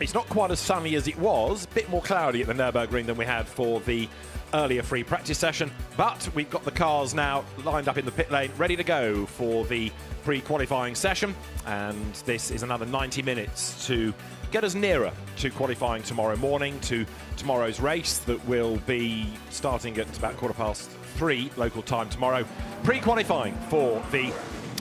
It's not quite as sunny as it was, a bit more cloudy at the Nurburgring than we had for the earlier free practice session, but we've got the cars now lined up in the pit lane, ready to go for the pre-qualifying session, and this is another 90 minutes to get us nearer to qualifying tomorrow morning, to tomorrow's race that will be starting at about 3:15 local time tomorrow. Pre-qualifying for the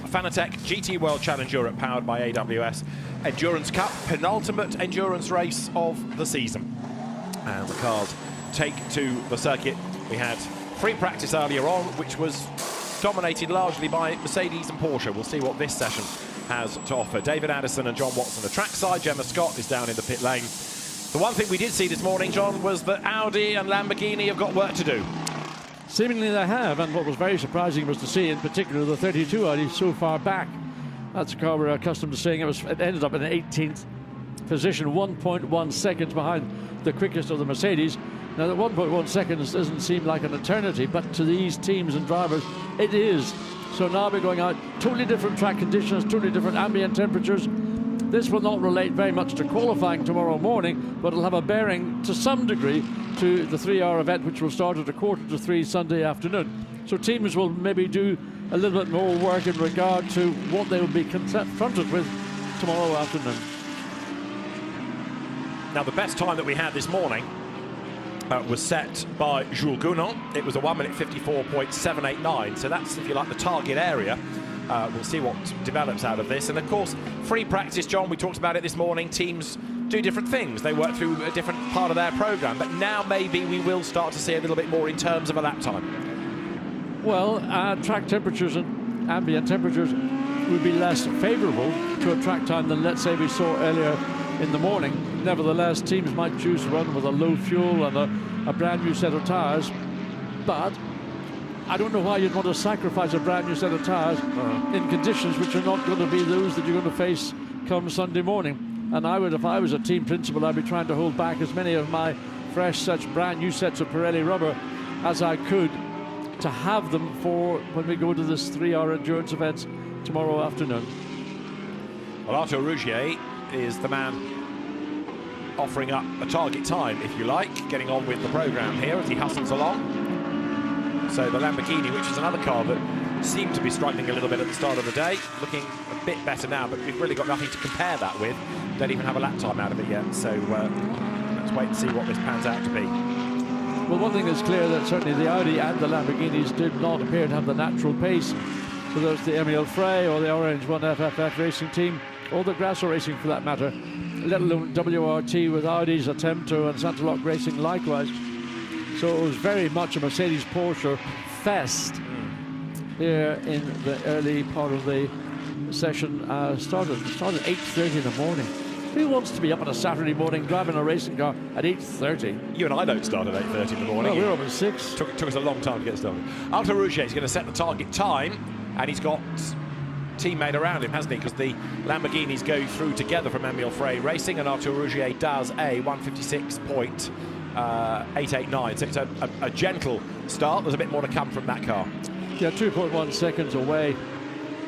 Fanatec GT World Challenge Europe powered by AWS Endurance Cup, penultimate endurance race of the season. And the cars take to the circuit. We had free practice earlier on, which was dominated largely by Mercedes and Porsche. We'll see what this session has to offer. David Addison and John Watson are trackside. Gemma Scott is down in the pit lane. The one thing we did see this morning, John, was that Audi and Lamborghini have got work to do. Seemingly they have, and what was very surprising was to see in particular the 32 Audi so far back. That's a car we're accustomed to seeing. It ended up in the 18th position, 1.1 seconds behind the quickest of the Mercedes. Now, the 1.1 seconds doesn't seem like an eternity, but to these teams and drivers, it is. So now we're going out, totally different track conditions, totally different ambient temperatures. This will not relate very much to qualifying tomorrow morning, but it'll have a bearing to some degree to the 3-hour event, which will start at 2:45 Sunday afternoon. So teams will maybe do a little bit more work in regard to what they will be confronted with tomorrow afternoon. Now, the best time that we had this morning was set by Jules Gounon. It was a 1:54.789, so that's, if you like, the target area. We'll see what develops out of this. And of course, free practice, John, we talked about it this morning. Teams do different things. They work through a different part of their program, but now maybe we will start to see a little bit more in terms of a lap time. Well, track temperatures and ambient temperatures would be less favorable to a track time than, let's say, we saw earlier in the morning. Nevertheless, teams might choose to run with a low fuel and a brand new set of tires, but I don't know why you'd want to sacrifice a brand new set of tires in conditions which are not going to be those that you're going to face come Sunday morning. And I would, if I was a team principal, I'd be trying to hold back as many of my fresh, such brand new sets of Pirelli rubber as I could to have them for when we go to this 3-hour endurance event tomorrow afternoon. Well, Arthur Rougier is the man offering up a target time, if you like, getting on with the program here as he hustles along. So the Lamborghini, which is another car that seemed to be struggling a little bit at the start of the day, looking a bit better now, but we've really got nothing to compare that with. Don't even have a lap time out of it yet, so let's wait and see what this pans out to be. Well, one thing is clear, that certainly the Audi and the Lamborghinis did not appear to have the natural pace. Whether it's the Emil Frey or the Orange 1 FFF racing team, or the Grasso Racing for that matter, let alone WRT with Audi's Attempto and Santaloc Racing likewise. So it was very much a Mercedes-Porsche fest here in the early part of the session. Started at 8:30 in the morning. Who wants to be up on a Saturday morning driving a racing car at 8:30? You and I don't start at 8:30 in the morning. Well, we're up at 6. Took us a long time to get started. Arthur Rougier is going to set the target time, and he's got teammate around him, hasn't he? Because the Lamborghinis go through together from Emil Frey Racing, and Arthur Rougier does a 1:56.889. So it's a gentle start. There's a bit more to come from that car. Yeah, 2.1 seconds away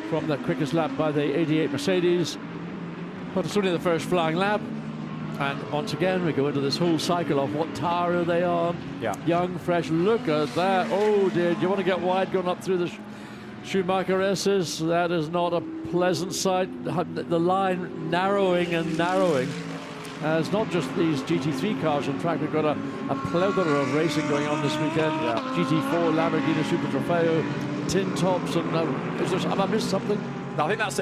from the quickest lap by the 88 Mercedes. But it's only the first flying lap. And once again, we go into this whole cycle of what tire are they on? Yeah. Young, fresh. Look at that. Oh, dear. Do you want to get wide going up through the Schumacher S's? That is not a pleasant sight. The line narrowing and narrowing. It's not just these GT3 cars on track. We've got a plethora of racing going on this weekend. Yeah. GT4, Lamborghini Super Trofeo, tin tops, and have I missed something? No, I think that's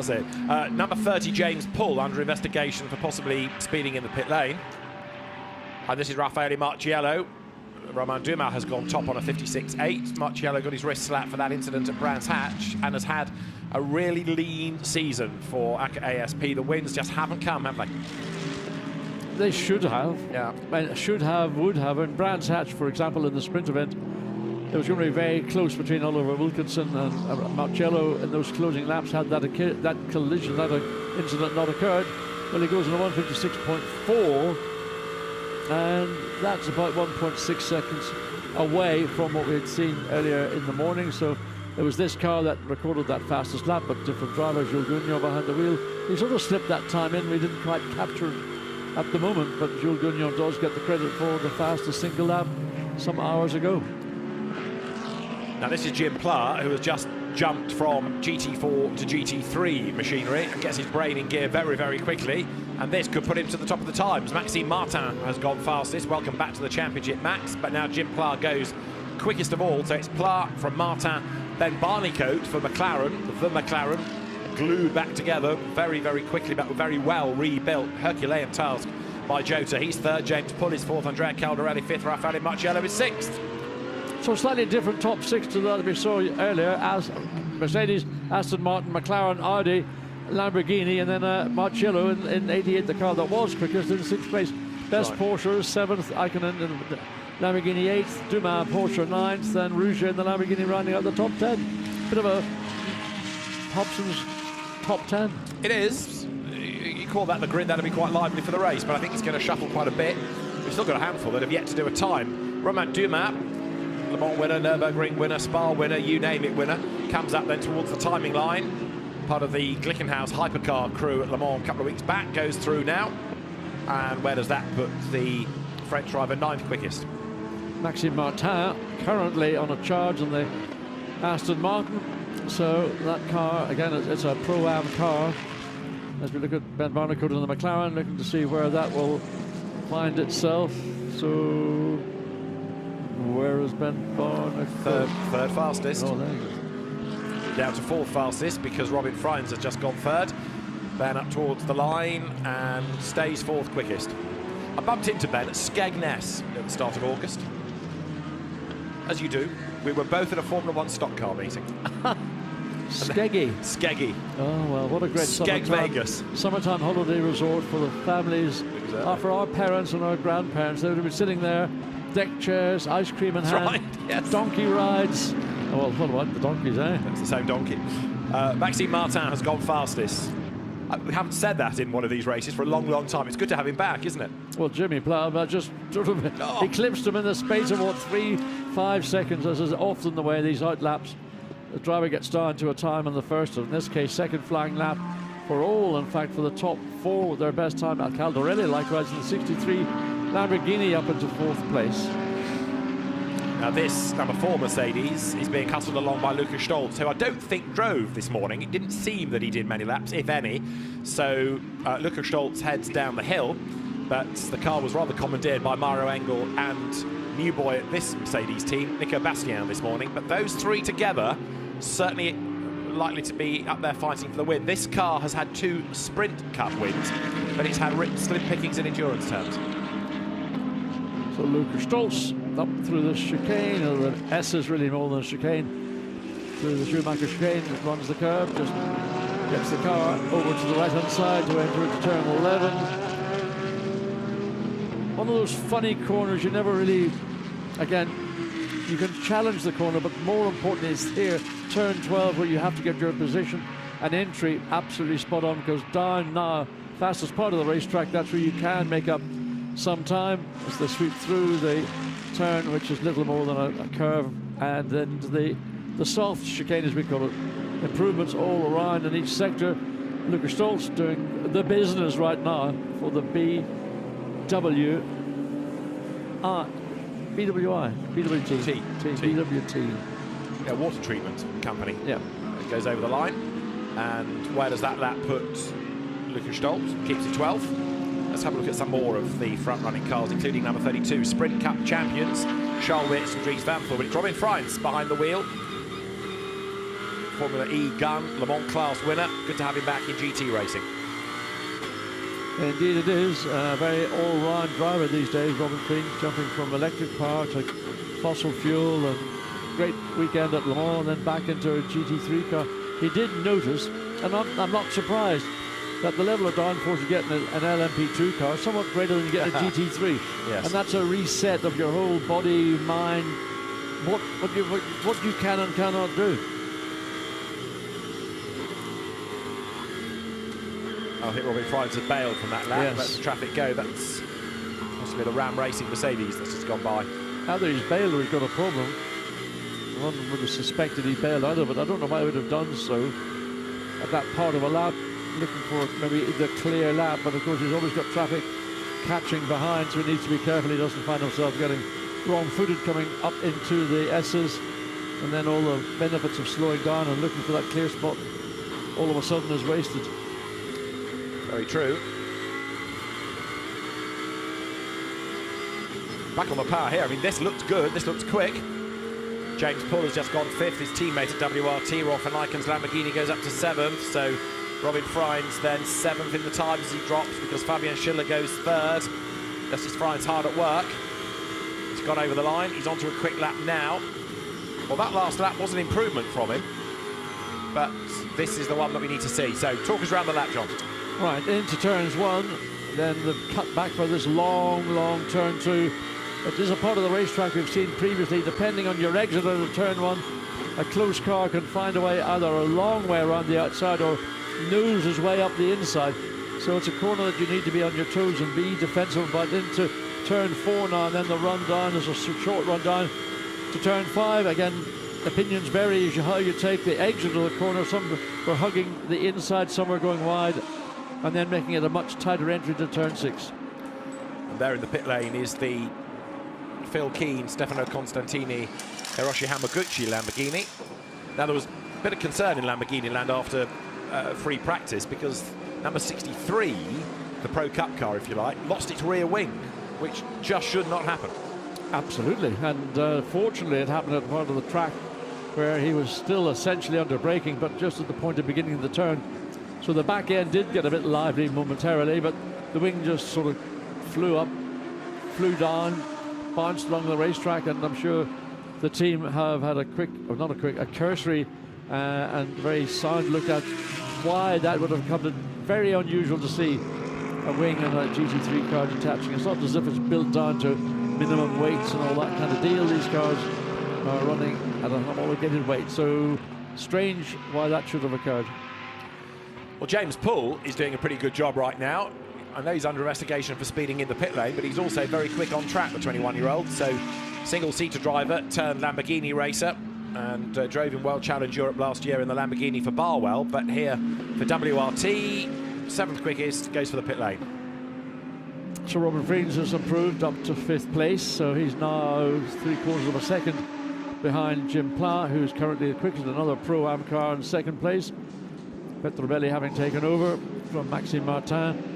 it. Number 30, James Pull, under investigation for possibly speeding in the pit lane. And this is Rafael Martiello. Romain Dumas has gone top on a 56.8. Martiello got his wrist slapped for that incident at Brands Hatch and has had a really lean season for ASP. The wins just haven't come, have they? They should have. Yeah. Should have, would have. In Brands Hatch, for example, in the sprint event, it was going to be very close between Oliver Wilkinson and Martiello in those closing laps. Had that collision, that incident not occurred, well, he goes in a 1:56.4, and that's about 1.6 seconds away from what we had seen earlier in the morning. So it was this car that recorded that fastest lap, but different driver, Jules Gounon behind the wheel. He sort of slipped that time in. We didn't quite capture it at the moment, but Jules Gagnon does get the credit for the fastest single lap some hours ago. Now this is Jim Pla, who has just jumped from GT4 to GT3 machinery and gets his brain in gear very, very quickly, and this could put him to the top of the times. Maxime Martin has gone fastest. Welcome back to the championship, Max. But now Jim Pla goes quickest of all, so it's Pla from Martin, then Barneycoat for McLaren, the McLaren, glued back together very, very quickly, but very well rebuilt. Herculean task by Jota. He's third, James Pull is fourth, Andrea Caldarelli fifth, Rafael Martiello is sixth. So slightly different top six to that we saw earlier, as Mercedes, Aston Martin, McLaren, Audi, Lamborghini, and then Martiello in 88, the car that was quickest, in sixth place. Best right. Porsche, seventh, Ikonen in Lamborghini eighth, Dumas Porsche ninth, then Rouge in the Lamborghini rounding out the top 10. Bit of a Hobson's top 10. It is. You call that the grid, that'll be quite lively for the race, but I think it's going to shuffle quite a bit. We've still got a handful that have yet to do a time. Romain Dumas, Le Mans winner, Nurburgring winner, Spa winner, you name it winner, comes up then towards the timing line. Part of the Glickenhaus hypercar crew at Le Mans a couple of weeks back, goes through now. And where does that put the French driver ninth quickest? Maxime Martin currently on a charge on the Aston Martin. So that car, again, it's a Pro-Am car. As we look at Ben Barnicoat in the McLaren, looking to see where that will find itself. So where is Ben Barnicoat? Third fastest. Oh, there you go. Down to fourth fastest because Robin Friends has just gone third. Ben up towards the line and stays fourth quickest. I bumped into Ben at Skegness at the start of August. As you do. We were both at a Formula One stock car meeting. Skeggy. Oh, well, what a great summertime holiday resort for the families. Exactly. For our parents and our grandparents. They would have been sitting there, deck chairs, ice cream in hand, right, yes. Donkey rides. Oh, well, what about the donkeys, eh? It's the same donkey. Maxime Martin has gone fastest. We haven't said that in one of these races for a long, long time. It's good to have him back, isn't it? Well, Jimmy Plough just sort of eclipsed him in the space of, what, 3-5 seconds, as is often the way these out laps. The driver gets down to a time on the first, in this case, second flying lap for all, in fact, for the top four with their best time. Caldarelli, likewise, in the 63, Lamborghini up into fourth place. Now this number 4 Mercedes is being hustled along by Lukas Stolz, who I don't think drove this morning. It didn't seem that he did many laps, if any. So Lukas Stolz heads down the hill, but the car was rather commandeered by Mario Engel and new boy at this Mercedes team, Nico Bastien, this morning. But those three together, certainly likely to be up there fighting for the win. This car has had 2 Sprint Cup wins, but it's had slim pickings in endurance terms. So Lukas Stolz up through the chicane, or the S is really more than a chicane, through the Schumacher chicane, runs the curve, just gets the car over to the right-hand side to enter into turn 11. One of those funny corners you never really, again, you can challenge the corner, but more important is here, turn 12, where you have to get your position and entry absolutely spot on, because down now, fastest part of the racetrack, that's where you can make up some time as they sweep through the turn, which is little more than a curve, and then the soft chicane, as we call it. Improvements all around in each sector. Lukas Stolz doing the business right now for the BWT. Yeah, water treatment company. Yeah. It goes over the line. And where does that lap put Lukas Stolz? Keeps it 12th. Let's have a look at some more of the front-running cars, including number 32, Sprint Cup champions, Charles Witz and Dries Van Voort. It's Robin Friends behind the wheel. Formula E gun, Le Mans class winner. Good to have him back in GT racing. Indeed it is. A very all-round driver these days, Robin Friends, jumping from electric power to fossil fuel, and great weekend at Le Mans, and then back into a GT3 car. He did notice, and I'm not surprised, that the level of downforce you get in an LMP2 car is somewhat greater than you get in a GT3. Yes. And that's a reset of your whole body, mind, what you can and cannot do. I think Robin Friends had bailed from that lap. Yes. Let the traffic go. That's possibly the Ram Racing Mercedes that's just gone by. Either he's bailed or he's got a problem. One would have suspected he bailed out of it. I don't know why he would have done so at that part of a lap, looking for maybe the clear lap, but of course he's always got traffic catching behind, so he needs to be careful he doesn't find himself getting wrong-footed coming up into the S's, and then all the benefits of slowing down and looking for that clear spot all of a sudden is wasted. Very true. Back on the power here. I mean, this looks good. This looks quick. James Pull has just gone 5th. His teammate at WRT, Rolf van Eyken's Lamborghini, goes up to 7th. So Robin Freins then 7th in the time as he drops, because Fabian Schiller goes 3rd. Justice Freins hard at work. He's gone over the line. He's onto a quick lap now. Well, that last lap was an improvement from him, but this is the one that we need to see. So talk us around the lap, John. Right, into turns 1, then the cut back for this long turn 2. It is a part of the racetrack we've seen previously. Depending on your exit out of turn 1, a close car can find a way either a long way around the outside or nose his way up the inside. So it's a corner that you need to be on your toes and be defensive. But into turn 4 now, and then the run down is a short run down to turn 5. Again, opinions vary as to how you take the exit of the corner. Some were hugging the inside, some were going wide, and then making it a much tighter entry to turn 6. And there in the pit lane is the Phil Keane, Stefano Constantini, Hiroshi Hamaguchi Lamborghini. Now, there was a bit of concern in Lamborghini land after free practice, because number 63, the Pro Cup car, if you like, lost its rear wing, which just should not happen. Absolutely, and fortunately it happened at part of the track where he was still essentially under braking, but just at the point of beginning of the turn. So the back end did get a bit lively momentarily, but the wing just sort of flew up, flew down, bounced along the racetrack, and I'm sure the team have had a cursory and very sound look at why that would have come. Very unusual to see a wing and a GT3 car detaching. It's not as if it's built down to minimum weights and all that kind of deal. These cars are running at a homologated weight, so strange why that should have occurred. Well, James Pull is doing a pretty good job right now. I know he's under investigation for speeding in the pit lane, but he's also very quick on track, the 21-year-old. So, single-seater driver, turned Lamborghini racer, and drove in World Challenge Europe last year in the Lamborghini for Barwell. But here for WRT, 7th quickest, goes for the pit lane. So Robin Freins has improved up to 5th place, so he's now 3/4 of a second behind Jim Pla, who's currently the quickest, another Pro-Am car in 2nd place. Petrobelli having taken over from Maxime Martin.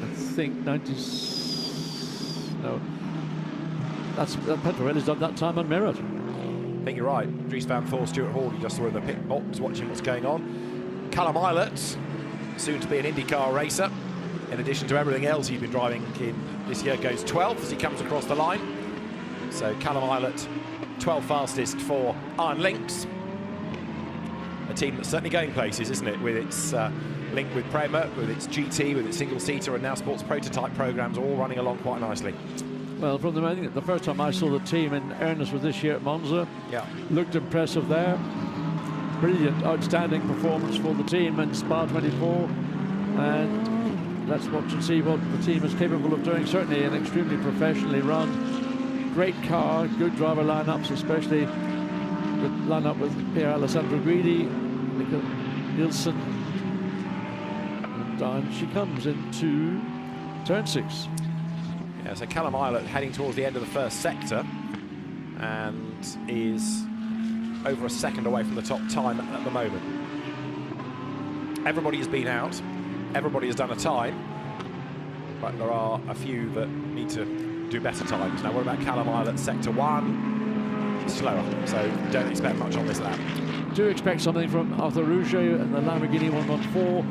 I think 90... No. Petrobelli's done that time on merit. I think you're right. Dries van Voor, Stuart Hall, you just saw in the pit box watching what's going on. Callum Eilert, soon to be an IndyCar racer. In addition to everything else he's been driving in this year, goes 12th as he comes across the line. So Callum Eilert, 12th fastest for Iron Lynx. A team that's certainly going places, isn't it? With its link with Prema, with its GT, with its single-seater and now sports prototype programs, all running along quite nicely. Well, from I think the first time I saw the team in earnest was this year at Monza. Yeah. Looked impressive there. Brilliant, outstanding performance for the team in Spa 24. And let's watch and see what the team is capable of doing. Certainly an extremely professionally run. Great car, good driver lineups, especially the lineup with Pier Alessandro Guidi, Nico Nielsen. And down she comes into turn 6. Yeah, so Callum Eilert heading towards the end of the first sector and is over a second away from the top time at the moment. Everybody has been out, everybody has done a time, but there are a few that need to do better times. Now, what about Callum Eilert, sector 1? Slower, so don't expect much on this lap. Do expect something from Arthur Rouget and the Lamborghini 114,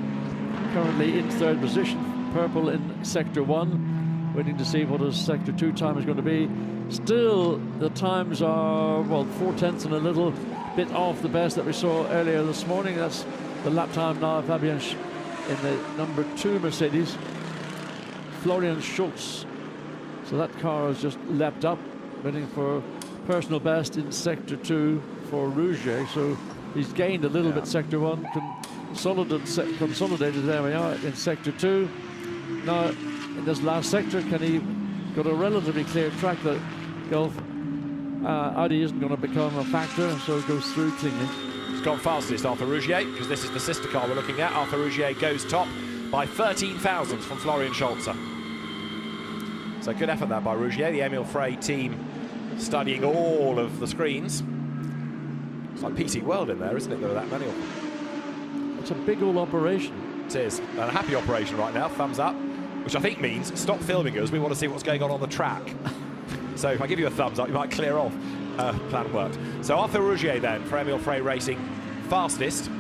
currently in 3rd position, purple in sector 1. Waiting to see what his sector 2 time is going to be. Still, the times are, well, 4/10 and a little bit off the best that we saw earlier this morning. That's the lap time now of Fabian in the number 2 Mercedes. Florian Schultz. So that car has just leapt up, waiting for personal best in sector 2 for Rouget. So he's gained a little bit sector 1, consolidated, there we are, in sector 2. Now, in this last sector, can he got a relatively clear track that Gulf Audi isn't going to become a factor, so it goes through cleanly. It's gone fastest, Arthur Rouget, because this is the sister car we're looking at. Arthur Rouget goes top by 13 thousandths from Florian Scholzer. So good effort there by Rougier. The Emile Frey team studying all of the screens. It's like PC World in there, isn't it? There are that many of them. It's a big old operation. It is. And a happy operation right now, thumbs up, which I think means stop filming us. We want to see what's going on the track. So if I give you a thumbs up, you might clear off. Plan worked. So Arthur Rougier then for Emile Frey Racing, fastest.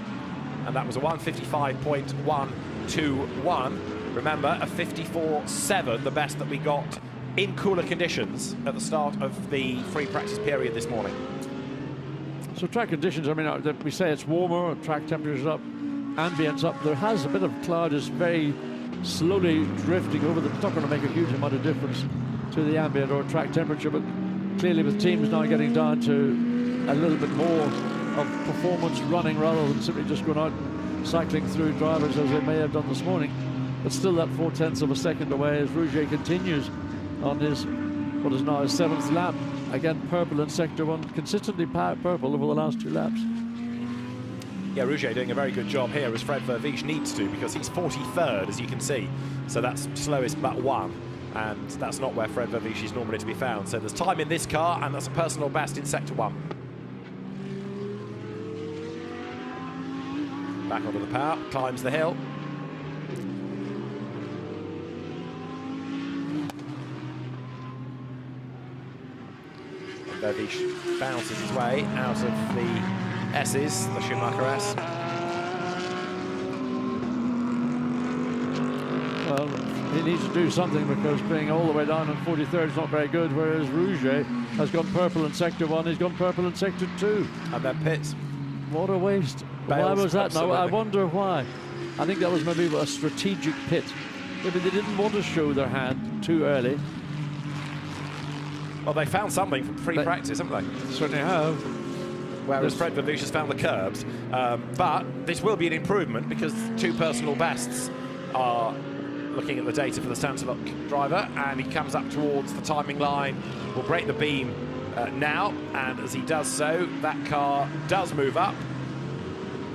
And that was a 1:55.121. Remember, a 54.7, the best that we got in cooler conditions at the start of the free practice period this morning. So track conditions, I mean, we say it's warmer, track temperature's up, ambience up. There has a bit of cloud, is very slowly drifting over them. It's not going to make a huge amount of difference to the ambient or track temperature, but clearly with teams now getting down to a little bit more of performance running rather than simply just going out and cycling through drivers as they may have done this morning. But still that 0.4 of a second away as Rougier continues on his, what is now his 7th lap. Again, purple in Sector 1, consistently purple over the last 2 laps. Yeah, Rougier doing a very good job here, as Fred Verviche needs to, because he's 43rd, as you can see. So that's slowest but 1. And that's not where Fred Verviche is normally to be found. So there's time in this car, and that's a personal best in Sector 1. Back onto the power, climbs the hill. Verviche bounces his way out of the S's, the Schumacher S. Well, he needs to do something, because being all the way down on 43rd is not very good, whereas Rougier has gone purple in Sector 1, he's gone purple in Sector 2. And then pits. What a waste. Bales, why was that? absolutely. Now, I wonder why. I think that was maybe a strategic pit. Maybe they didn't want to show their hand too early. Well, they found something from free practice, haven't they? Certainly have. Whereas Fred Verviche has found the curbs. But this will be an improvement, because 2 personal bests are looking at the data for the Santilok driver, and he comes up towards the timing line, will break the beam now, and as he does so, that car does move up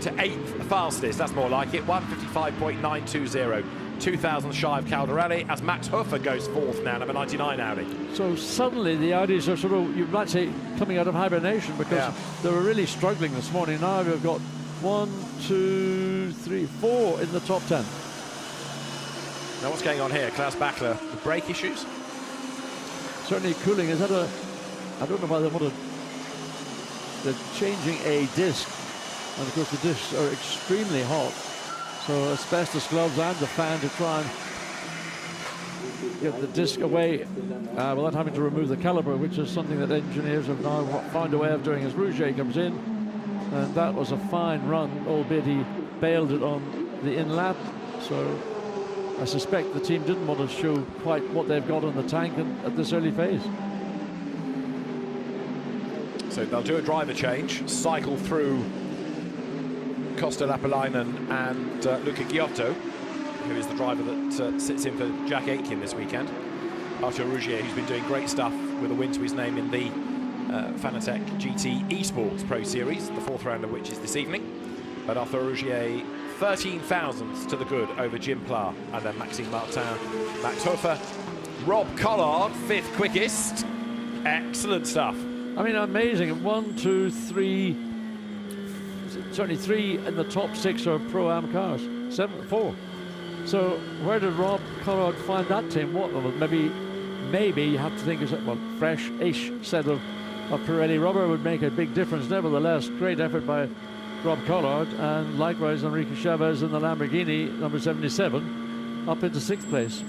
to 8th fastest. That's more like it, 1:55.920. 2,000 shy of Caldarelli, as Max Hofer goes 4th now, number 99 Audi. So suddenly the Audis are sort of, you might say, coming out of hibernation, because they were really struggling this morning. Now we've got 1, 2, 3, 4 in the top 10. Now what's going on here? Klaus Bachler, the brake issues? Certainly cooling. Is that a, I don't know why they want to, they're changing a disc, and of course the discs are extremely hot. So asbestos gloves and the fan to try and get the disc away without having to remove the caliper, which is something that engineers have now found a way of doing as Rougier comes in. And that was a fine run, albeit he bailed it on the in lap. So I suspect the team didn't want to show quite what they've got on the tank at this early phase. So they'll do a driver change, cycle through Costa Lapalainen and Luca Giotto, who is the driver that sits in for Jack Aitken this weekend. Arthur Rougier, who's been doing great stuff with a win to his name in the Fanatec GT Esports Pro Series, the 4th round of which is this evening. But Arthur Rougier, 13 thousandths to the good over Jim Pla, and then Maxime Martin, Max Hofer, Rob Collard, 5th quickest. Excellent stuff. I mean, amazing. 1, 2, 3. Certainly 3 in the top 6 are Pro-Am cars. 4. So where did Rob Collard find that team? What? Well, maybe you have to think of, well, fresh-ish set of Pirelli rubber would make a big difference. Nevertheless, great effort by Rob Collard, and likewise Enrique Chavez in the Lamborghini, number 77, up into 6th place.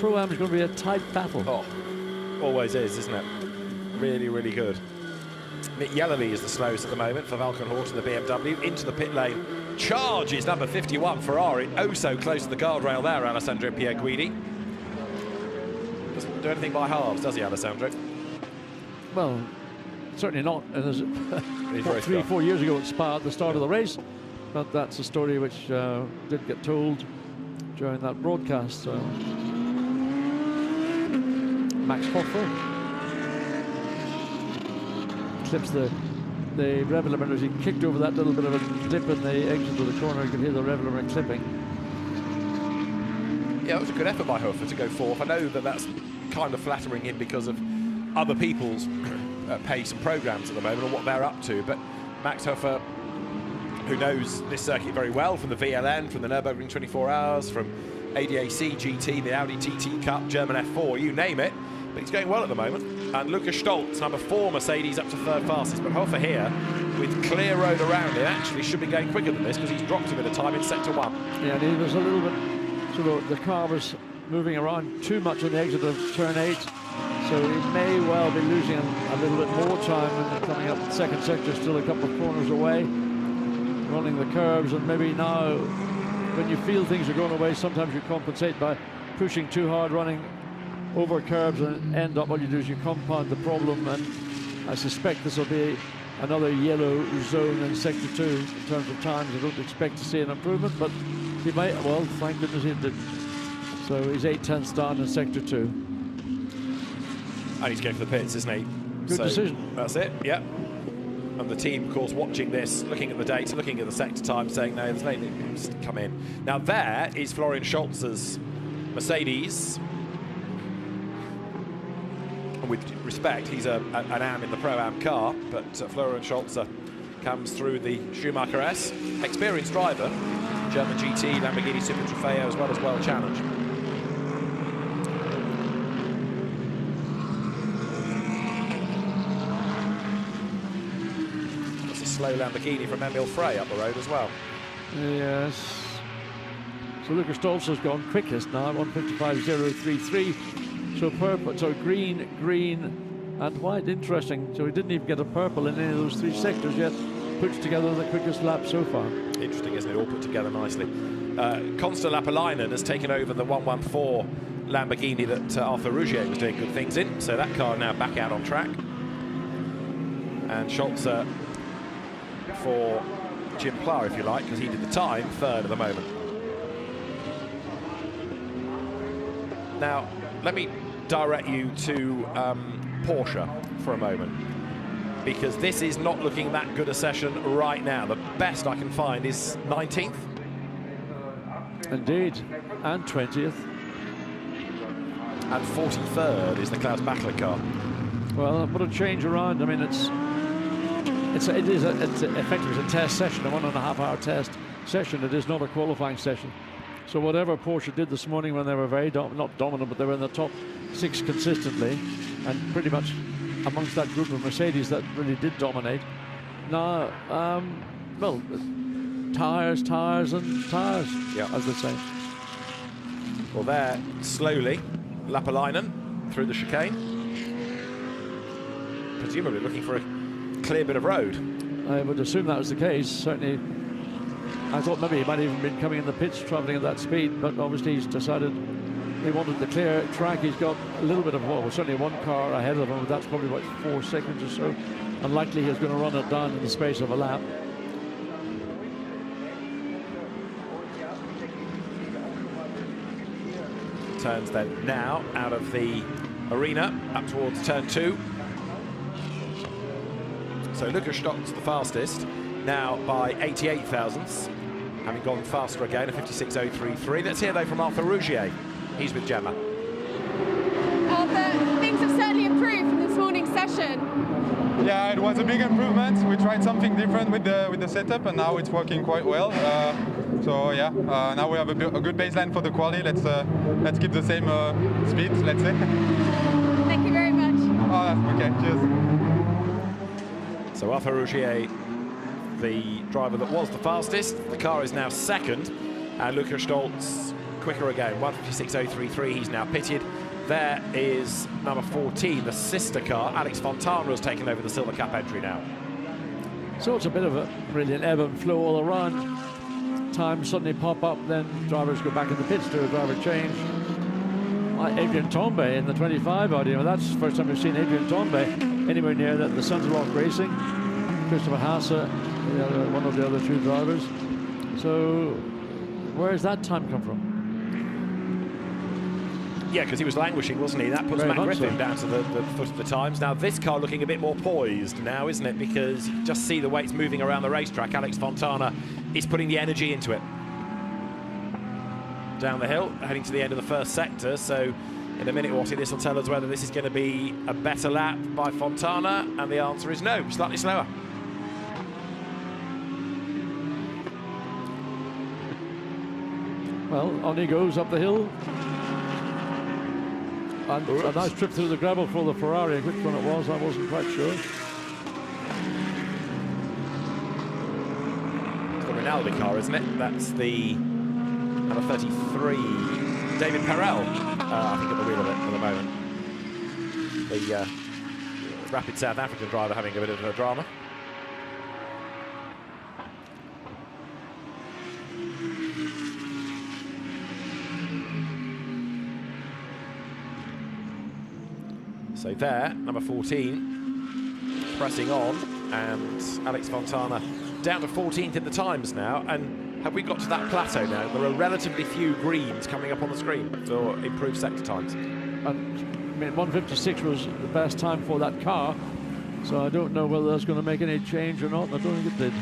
Pro-Am is going to be a tight battle. Oh, always is, isn't it? Really, really good. Nick Yellerly is the slowest at the moment for Valkenhort and the BMW. Into the pit lane charges number 51 Ferrari. Oh, so close to the guardrail there, Alessandro Pierguidi. Doesn't do anything by halves, does he, Alessandro? Well, certainly not. 3 or 4 years ago at Spa at the start of the race, but that's a story which did get told during that broadcast. Max Hofer clips the rev limiter as he kicked over that little bit of a dip in the exit of the corner. You could hear the rev limiter clipping. Yeah, it was a good effort by Hofer to go fourth. I know that that's kind of flattering him because of other people's pace and programmes at the moment and what they're up to, but Max Hofer, who knows this circuit very well from the VLN, from the Nurburgring 24 Hours, from ADAC GT, the Audi TT Cup, German F4, you name it, but he's going well at the moment. And Lucas Stolz, number 4 Mercedes, up to third fastest, but Hofer here, with clear road around him, actually should be going quicker than this because he's dropped a bit of time in sector 1. Yeah, and he was a little bit, sort of, the car was moving around too much on the exit of turn 8, so he may well be losing a little bit more time and coming up the second sector, still a couple of corners away, running the curves, and maybe now, when you feel things are going away, sometimes you compensate by pushing too hard, running over curbs, and end up, what you do is you compound the problem, and I suspect this will be another yellow zone in sector 2 in terms of times. I don't expect to see an improvement, but he might, well, thank goodness he didn't. So he's 8/10ths down in sector 2. And he's going for the pits, isn't he? Good decision. That's it, yeah. And the team, of course, watching this, looking at the data, looking at the sector time, saying, no, there's no need to come in. Now there is Florian Scholz's Mercedes. And with respect, he's an AM in the Pro-Am car, but Florian Scholz comes through the Schumacher S. Experienced driver, German GT, Lamborghini Super Trofeo, as well challenged. Slow Lamborghini from Emil Frey up the road as well. Yes. So Lucas Stolz has gone quickest now, 1:55.033. So purple, so green, and white. Interesting. So he didn't even get a purple in any of those 3 sectors yet. Puts together the quickest lap so far. Interesting, isn't it? All put together nicely. Consta Lapalainen has taken over the 114 Lamborghini that Arthur Rougier was doing good things in. So that car now back out on track. And Scholz for Jim Plar, if you like, because he did the time, 3rd at the moment. Now, let me direct you to Porsche for a moment, because this is not looking that good a session right now. The best I can find is 19th. Indeed, and 20th. And 43rd is the Klaus Bachler car. Well, what a change around. I mean, it's effectively a test session, a 1.5-hour test session. It is not a qualifying session. So whatever Porsche did this morning when they were very not dominant, but they were in the top 6 consistently, and pretty much amongst that group of Mercedes that really did dominate. Now, well, tyres, yeah, as they say. Well, there, slowly, Lapalainen through the chicane, presumably looking for a clear bit of road. I would assume that was the case. Certainly, I thought maybe he might have even been coming in the pits travelling at that speed, but obviously he's decided he wanted the clear track. He's got a little bit of, well, certainly 1 car ahead of him, but that's probably about 4 seconds or so. Unlikely he's going to run it down in the space of a lap. Turns then now out of the arena up towards turn 2. So Lucas Stolz the fastest, now by 88 thousandths, having gone faster again, a 56.033. Let's hear though from Arthur Rougier. He's with Gemma. Arthur, things have certainly improved from this morning's session. Yeah, it was a big improvement. We tried something different with the setup, and now it's working quite well. So yeah, now we have a good baseline for the quali. Let's keep the same speed, let's say. Thank you very much. Oh, okay, cheers. So Arthur Rougier, the driver that was the fastest. The car is now 2nd, and Lucas Stolz quicker again, 1:56.033. He's now pitted. There is number 14, the sister car. Alex Fontana has taken over the Silver Cup entry now. So it's a bit of a brilliant ebb and flow all around. Times suddenly pop up, then drivers go back in the pits, do a driver change. Adrian Tombe in the 25 Audi. Well, that's the first time we've seen Adrian Tombe anywhere near that. The Sunderlock Racing, Christopher Hasse, one of the other 2 drivers. So where does that time come from? Yeah, because he was languishing, wasn't he? That puts Matt Griffin down to the foot of the times. Now this car looking a bit more poised now, isn't it? Because you can just see the way it's moving around the racetrack. Alex Fontana is putting the energy into it. down the hill, heading to the end of the first sector. So in a minute, Watty, this will tell us whether this is going to be a better lap by Fontana, and the answer is no, slightly slower. Well, on he goes up the hill. And a nice trip through the gravel for the Ferrari. Which one it was, I wasn't quite sure. It's the Rinaldi car, isn't it? That's the number 33, David Perel, I think, at the wheel of it at the moment. The rapid South African driver having a bit of a drama. So there, number 14, pressing on, and Alex Fontana down to 14th in the times now. And have we got to that plateau now? There are relatively few greens coming up on the screen for improved sector times. And I mean, 1:56 was the best time for that car, so I don't know whether that's going to make any change or not. I don't think it did.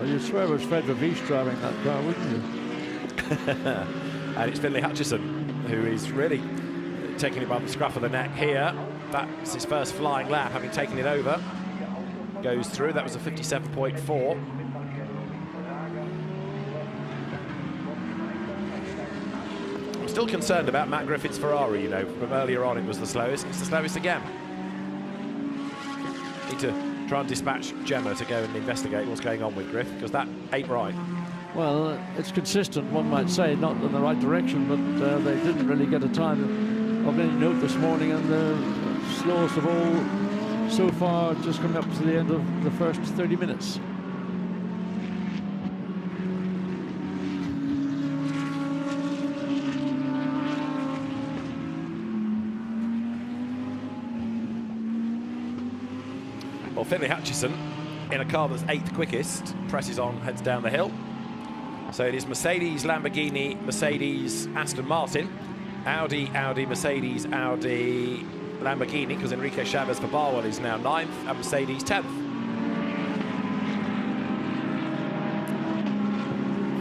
You'd swear it was Fred Raviche driving that car, wouldn't you? And it's Finlay Hutchison who is really taking it by the scruff of the neck here. That's his first flying lap, having taken it over. Goes through, that was a 57.4. I'm still concerned about Matt Griffith's Ferrari, you know. From earlier on it was the slowest, it's the slowest again. Need to try and dispatch Gemma to go and investigate what's going on with Griff, because that ain't right. Well, it's consistent, one might say, not in the right direction, but they didn't really get a time of any note this morning, and the slowest of all so far, just coming up to the end of the first 30 minutes. Well, Finlay Hutchison, in a car that's 8th quickest, presses on, heads down the hill. So it is Mercedes, Lamborghini, Mercedes, Aston Martin, Audi, Mercedes, Audi, Lamborghini, because Enrique Chavez for Barwell is now 9th, and Mercedes 10th.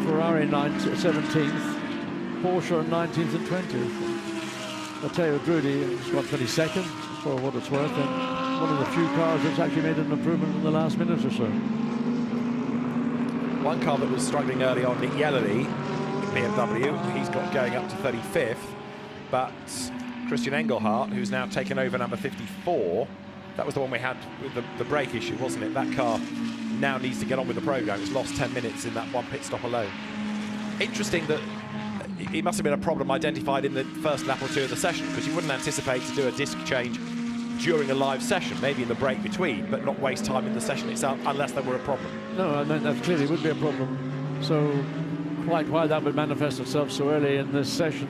Ferrari 17th, Porsche 19th and 20th. Matteo Drudi has got 22nd, for what it's worth, and one of the few cars that's actually made an improvement in the last minute or so. One car that was struggling early on, Nick Yellerly, BMW, he's got going up to 35th, but Christian Engelhardt, who's now taken over number 54, that was the one we had with the brake issue, wasn't it? That car now needs to get on with the programme. It's lost 10 minutes in that one pit stop alone. Interesting that it must have been a problem identified in the first lap or two of the session, because you wouldn't anticipate to do a disc change during a live session, maybe in the break between, but not waste time in the session itself unless there were a problem. No, I mean, that clearly would be a problem. So quite why that would manifest itself so early in this session,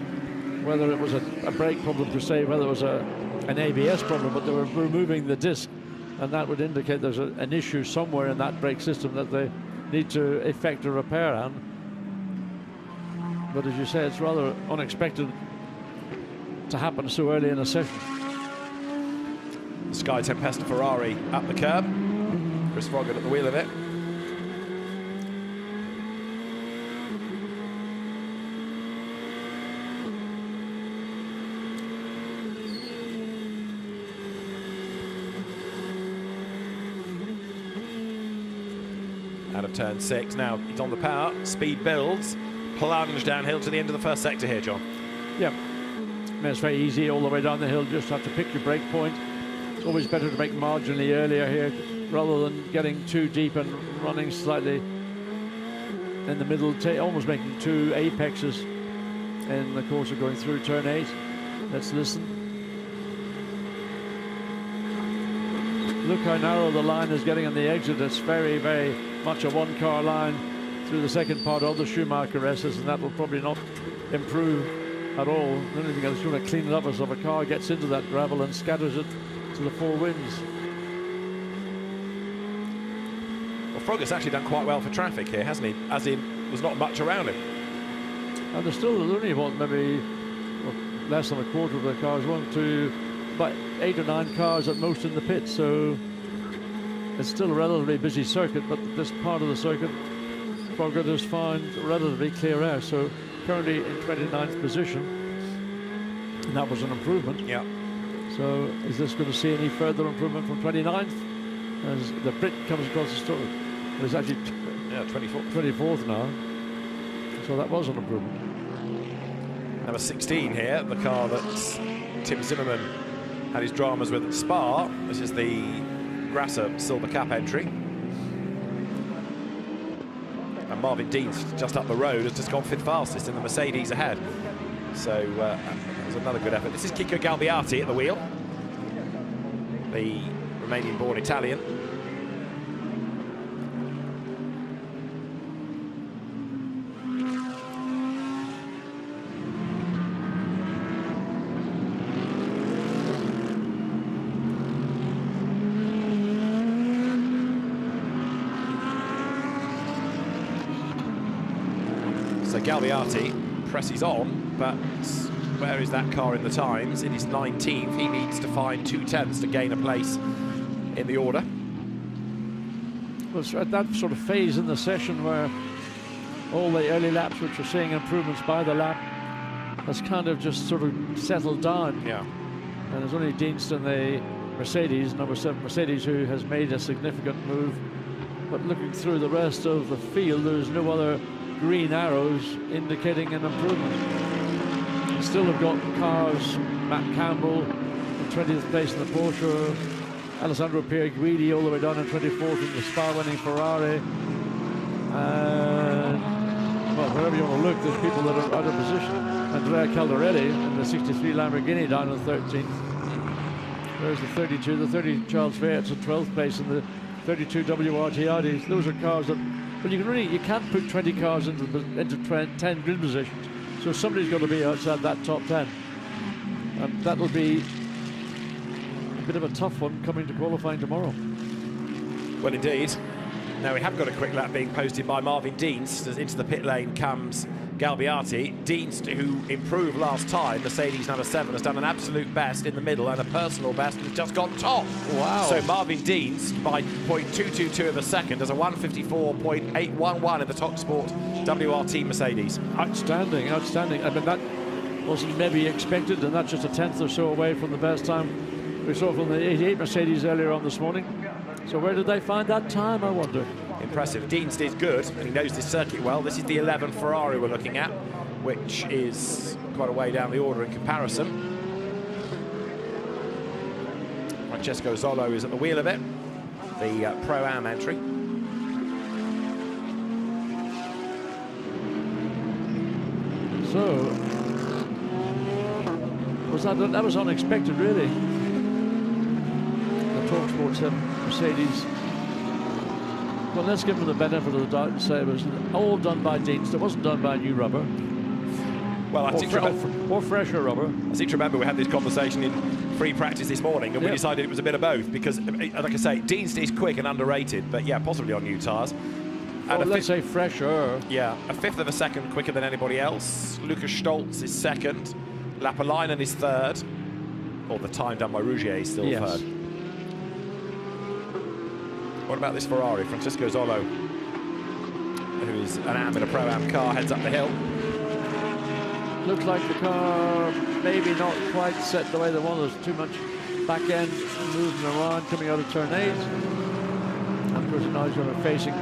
whether it was a brake problem per se, whether it was an ABS problem, but they were removing the disc, and that would indicate there's an issue somewhere in that brake system that they need to effect a repair on. But as you say, it's rather unexpected to happen so early in a session. Sky Tempesta Ferrari up the curb. Chris Froggatt at the wheel of it. Out of turn 6. Now he's on the power. Speed builds. Plunge downhill to the end of the first sector here, John. Yeah. I mean, it's very easy all the way down the hill. Just have to pick your brake point. It's always better to make marginally earlier here rather than getting too deep and running slightly in the middle, almost making 2 apexes in the course of going through turn 8. Let's listen. Look how narrow the line is getting on the exit. It's very, very much a one-car line through the second part of the Schumacher S's, and that will probably not improve at all. The only thing that's going to clean it up is if a car gets into that gravel and scatters it to the 4 winds. Well, Froggatt's actually done quite well for traffic here, hasn't he? As in, there's not much around him. And there's only maybe less than a quarter of the cars. 1, 2, about 8 or 9 cars at most in the pit, so it's still a relatively busy circuit, but this part of the circuit, Fogert has found relatively clear air, so currently in 29th position, and that was an improvement. Yeah. So is this going to see any further improvement from 29th as the Brit comes across the start? It's actually 24th now, so that was an improvement. Number 16 here, the car that Tim Zimmerman had his dramas with at Spa. This is the Grasser Silver Cup entry. And Marvin Deans, just up the road, has just gone fifth fastest in the Mercedes ahead. So that was another good effort. This is Kiko Galbiati at the wheel, the Romanian-born Italian. So Galbiati presses on, but where is that car in the times? It is 19th. He needs to find 2/10 to gain a place in the order. Well, it's at that sort of phase in the session where all the early laps, which are seeing improvements by the lap, has kind of just sort of settled down. Yeah. And there's only Dienst in the Mercedes, number 7 Mercedes, who has made a significant move. But looking through the rest of the field, there's no other green arrows indicating an improvement. We still have got cars, Matt Campbell in 20th place in the Porsche, Alessandro Pierguidi all the way down in 24th in the Spa-winning Ferrari. And, well, wherever you want to look, there's people that are out of position. Andrea Caldarelli in the 63 Lamborghini down in 13th. There's the 32, the 30 Charles Fayette's in 12th place in the 32 WRT Audis. Those are cars that, but you can't put 20 cars into 10 grid positions. So somebody's got to be outside that top 10. And that'll be a bit of a tough one coming to qualifying tomorrow. Well, indeed. Now we have got a quick lap being posted by Marvin Deans. As into the pit lane comes Galbiati. Deans, who improved last time, Mercedes number 7, has done an absolute best in the middle and a personal best and has just got top. Wow. So Marvin Deans, by 0.222 of a second, has a 154.811 in the Top Sport WRT Mercedes. Outstanding, outstanding. I mean, that wasn't maybe expected, and that's just a 10th or so away from the best time we saw from the 88 Mercedes earlier on this morning. So where did they find that time, I wonder? Impressive. Deans is good, and he knows this circuit well. This is the 11 Ferrari we're looking at, which is quite a way down the order in comparison. Francesco Zolo is at the wheel of it, the Pro-Am entry. So, that was unexpected, really. The TalkSport 7 Mercedes. Well, let's give them the benefit of the doubt and say it was all done by Deans. It wasn't done by new rubber. Well, or fresher rubber. I seem to remember we had this conversation in free practice this morning, and we decided it was a bit of both because, like I say, Deans is quick and underrated, but yeah, possibly on new tyres. And let's say fresher. Yeah, a 1/5 of a second quicker than anybody else. Lucas Stoltz is second. Lapalainen is third. Or the time done by Rougier is still third. What about this Ferrari? Francesco Zolo, who is an Am in a Pro-Am car, heads up the hill. Looks like the car maybe not quite set the way they want. There's too much back end moving around coming out of turn 8. And of course now he's going to be facing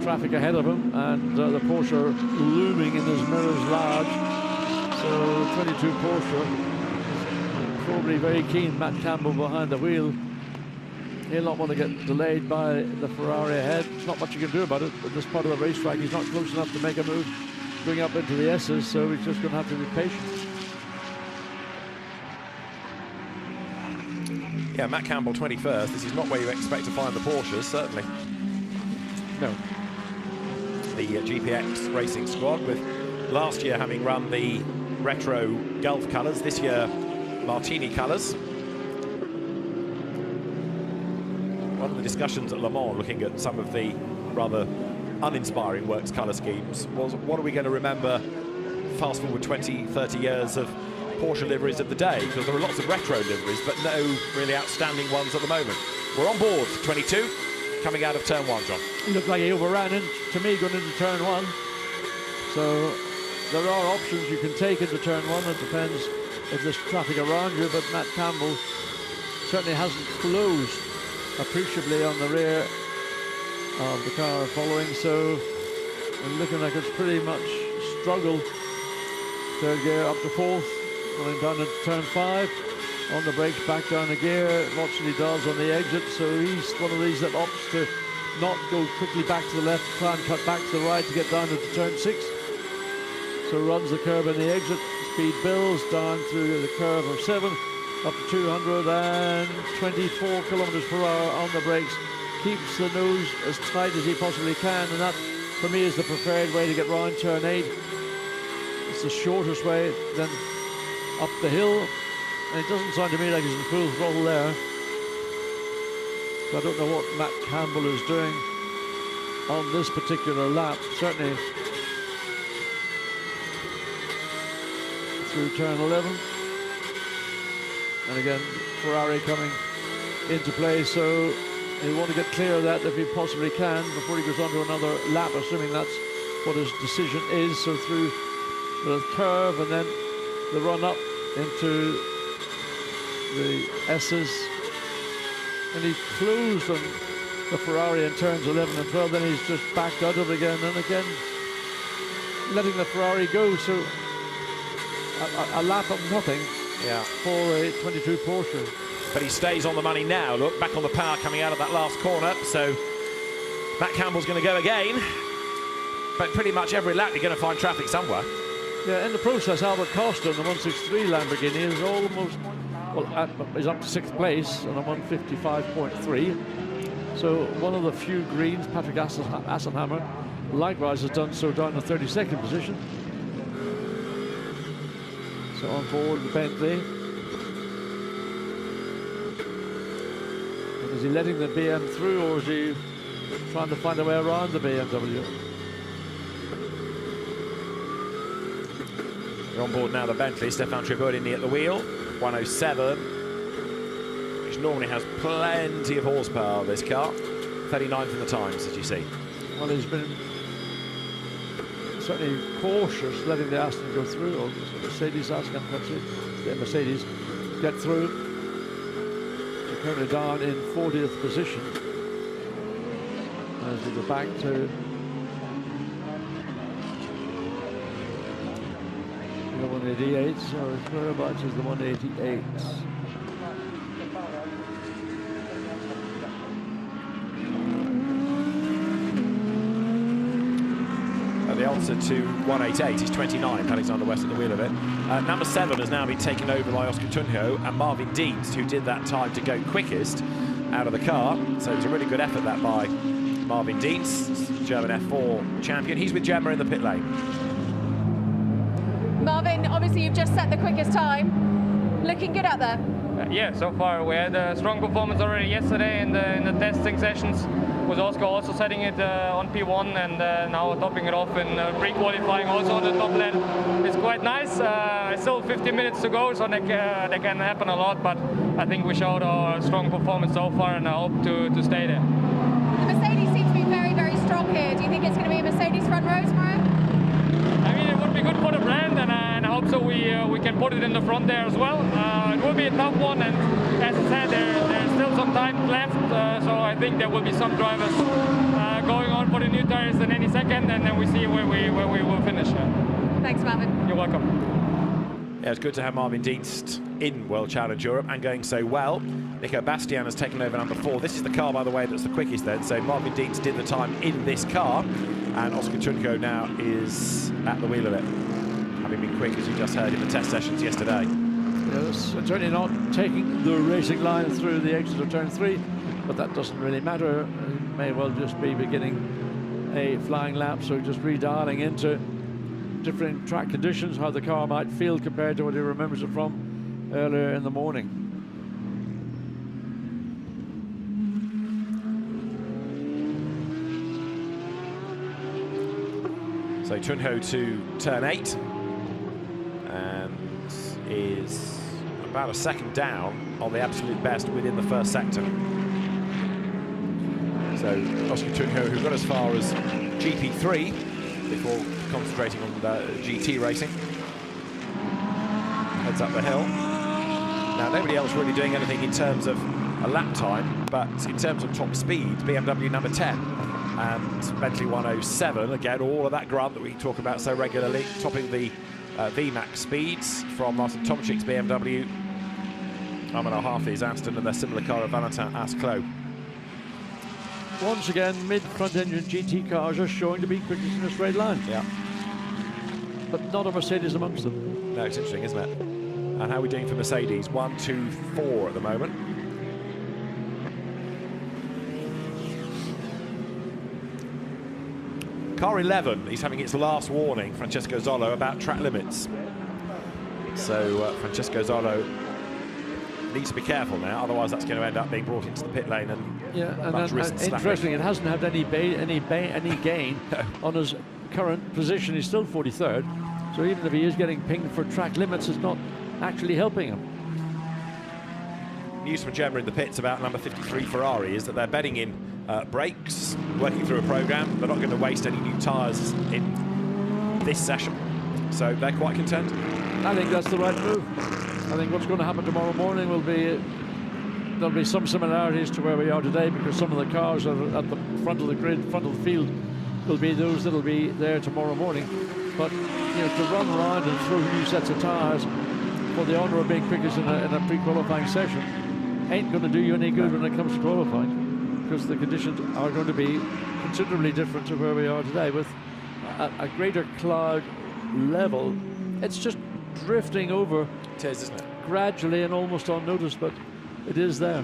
traffic ahead of him, and the Porsche looming in his mirrors large. So 22 Porsche, probably very keen. Matt Campbell behind the wheel. He'll not want to get delayed by the Ferrari ahead. There's not much you can do about it. At this part of the racetrack, he's not close enough to make a move, bring up into the S's, so he's just going to have to be patient. Yeah, Matt Campbell 21st. This is not where you expect to find the Porsches, certainly. No. The GPX racing squad, with last year having run the retro Gulf colours, this year Martini colours. One of the discussions at Le Mans, looking at some of the rather uninspiring works colour schemes, was what are we going to remember fast forward 20, 30 years of Porsche liveries of the day, because there are lots of retro liveries, but no really outstanding ones at the moment. We're on board 22, coming out of turn 1, John. He looked like he overran in, to me, going into turn 1. So there are options you can take into turn 1. It depends if there's traffic around you, but Matt Campbell certainly hasn't closed appreciably on the rear of the car following, so it's looking like it's pretty much struggle. Third gear up to fourth, going down into turn 5. On the brakes, back down the gear. Watch what he does on the exit. So he's one of these that opts to not go quickly back to the left, try and cut back to the right to get down into turn 6. So runs the curve in the exit. Speed builds down through the curve of 7, up to 224 kilometers per hour on the brakes. Keeps the nose as tight as he possibly can, and that, for me, is the preferred way to get round turn 8. It's the shortest way, then up the hill, and it doesn't sound to me like he's in full throttle there. So I don't know what Matt Campbell is doing on this particular lap. Certainly through turn 11, and again Ferrari coming into play, so he want to get clear of that if he possibly can before he goes on to another lap, assuming that's what his decision is. So through the curve and then the run up into the S's, and he closed on the Ferrari in turns 11 and 12, then he's just backed out of it again, and again letting the Ferrari go. So a lap of nothing for a 22 Porsche. But he stays on the money now. Look, back on the power coming out of that last corner. So Matt Campbell's going to go again. But pretty much every lap you're going to find traffic somewhere. Yeah, in the process, Albert Costa in the 163 Lamborghini is almost, well, he's up to 6th place on a 155.3. So one of the few greens, Patrick Assenhammer, likewise has done so down to 32nd position. So on board the Bentley. Is he letting the BM through, or is he trying to find a way around the BMW? We're on board now the Bentley. Stefan Tribodini at the wheel. 107, which normally has plenty of horsepower, this car. 39th in the times, as you see. Well, he's been certainly cautious letting the Aston go through, or the Mercedes Aston, the Mercedes get through. They're currently down in 40th position as we go back to the 188. So whereabouts is the 188? The answer to 188 is 29. Alexander West at the wheel of it. Number 7 has now been taken over by Oscar Tunjo and Marvin Dienst, who did that time to go quickest out of the car. So it was a really good effort that by Marvin Dienst, German F4 champion. He's with Gemma in the pit lane. Marvin, obviously you've just set the quickest time. Looking good out there. Yeah, so far we had a strong performance already yesterday in the testing sessions, with Oscar also setting it on P1 and now topping it off in pre-qualifying also on the top lane. It's quite nice. Still 50 minutes to go, so that can happen a lot, but I think we showed our strong performance so far, and I hope to stay there. The Mercedes seems to be very, very strong here. Do you think it's going to be a Mercedes front row tomorrow? I mean, it would be good for the brand, and I hope so we can put it in the front there as well. It will be a tough one, and as I said, there's still some time left, so I think there will be some drivers going on for the new tires in any second, and then we see where we will finish. Thanks, Marvin. You're welcome. Yeah, it's good to have Marvin Dienst in World Challenge Europe and going so well. Nico Bastian has taken over number 4. This is the car, by the way, that's the quickest then. So Marvin Dienst did the time in this car, and Oscar Tunjo now is at the wheel of it, having been quick, as you just heard, in the test sessions yesterday. Yes, certainly not taking the racing line through the exit of turn 3, but that doesn't really matter. It may well just be beginning a flying lap, so just redialing into different track conditions, how the car might feel compared to what he remembers it from earlier in the morning. So Tunjo to turn 8 and is about a second down on the absolute best within the first sector. So Oscar Tunjo, who got as far as GP3 before concentrating on GT racing, heads up the hill. Now, nobody else really doing anything in terms of a lap time, but in terms of top speed, BMW number 10 and Bentley 107, again, all of that grunt that we talk about so regularly, topping the VMAX speeds from Martin Tomczyk's BMW, Armin O'Harthy's Aston, and their similar car of Valentin Asclot. Once again, mid-front engine GT cars are showing to be quickest in a straight line. Yeah. But not a Mercedes amongst them. No, it's interesting, isn't it? And how are we doing for Mercedes? 1, 2, 4 at the moment. Car 11 is having its last warning, Francesco Zollo, about track limits. So Francesco Zollo needs to be careful now, otherwise that's going to end up being brought into the pit lane and much risk and interesting, it hasn't had any gain on his current position. He's still 43rd, so even if he is getting pinged for track limits, it's not actually helping him. News from Gemma in the pits about number 53 Ferrari is that they're bedding in brakes, working through a program. They're not going to waste any new tyres in this session, so they're quite content. I think that's the right move. I think what's going to happen tomorrow morning will be there'll be some similarities to where we are today, because some of the cars that are at the front of the grid, front of the field, will be those that'll be there tomorrow morning. But you know, to run around and throw new sets of tyres for the honour of being quickest in a pre-qualifying session ain't going to do you any good when it comes to qualifying, because the conditions are going to be considerably different to where we are today, with a greater cloud level. It's just drifting over. It is, isn't it? Gradually and almost unnoticed, but it is there.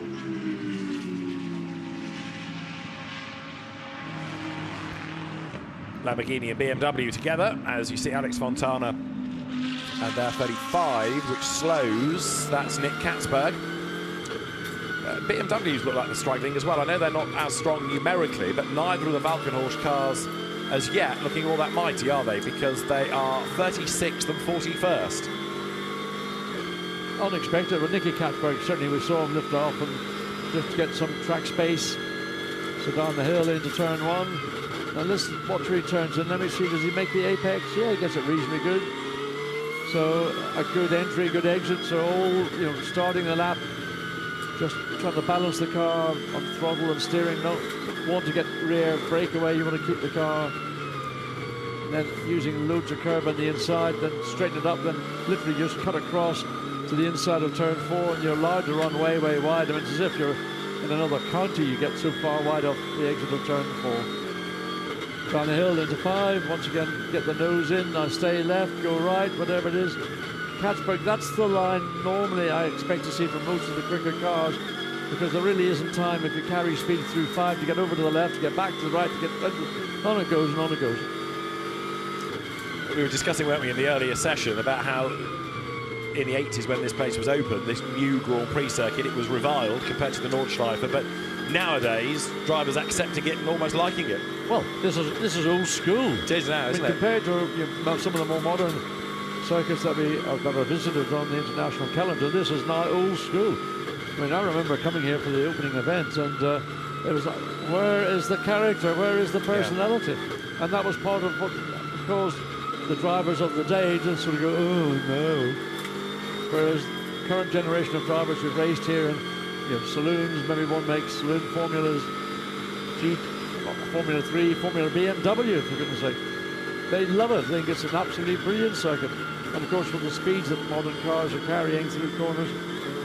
Lamborghini and BMW together, as you see Alex Fontana and their 35, which slows. That's Nick Katzberg. BMWs look like they're struggling as well. I know they're not as strong numerically, but neither of the Valkenhorst cars as yet looking all that mighty, are they? Because they are 36th and 41st. Unexpected, but Nicky Katzberg, certainly we saw him lift off and just get some track space. So down the hill into turn 1. Now listen, watch where he turns in. Let me see, does he make the apex? Yeah, he gets it reasonably good. So a good entry, good exit. So all, starting the lap, just trying to balance the car on throttle and steering. Not want to get rear breakaway, you want to keep the car. Then using loads of curb on the inside, then straighten it up, then literally just cut across to the inside of turn 4, and you're allowed to run way, way wide. I mean, it's as if you're in another county, you get so far wide off the exit of turn 4. Down the hill into 5, once again, get the nose in, now stay left, go right, whatever it is. Katzberg, that's the line normally I expect to see from most of the quicker cars, because there really isn't time if you carry speed through 5 to get over to the left, to get back to the right, to get on it goes and on it goes. We were discussing, weren't we, in the earlier session about how in the 80s when this place was open, this new Grand Prix circuit, it was reviled compared to the Nordschleife, but nowadays drivers accepting it and almost liking it. Well, this is old school. It is now, isn't it? Compared to some of the more modern circuits that are visited on the international calendar, this is now old school. I mean, I remember coming here for the opening event, and it was like, where is the character? Where is the personality? Yeah. And that was part of what caused the drivers of the day to sort of go, oh no. Whereas current generation of drivers who've raced here in saloons, maybe one makes saloon formulas, Formula 3, Formula BMW, for goodness sake. They love it. They think it's an absolutely brilliant circuit. And of course, with the speeds that modern cars are carrying through corners,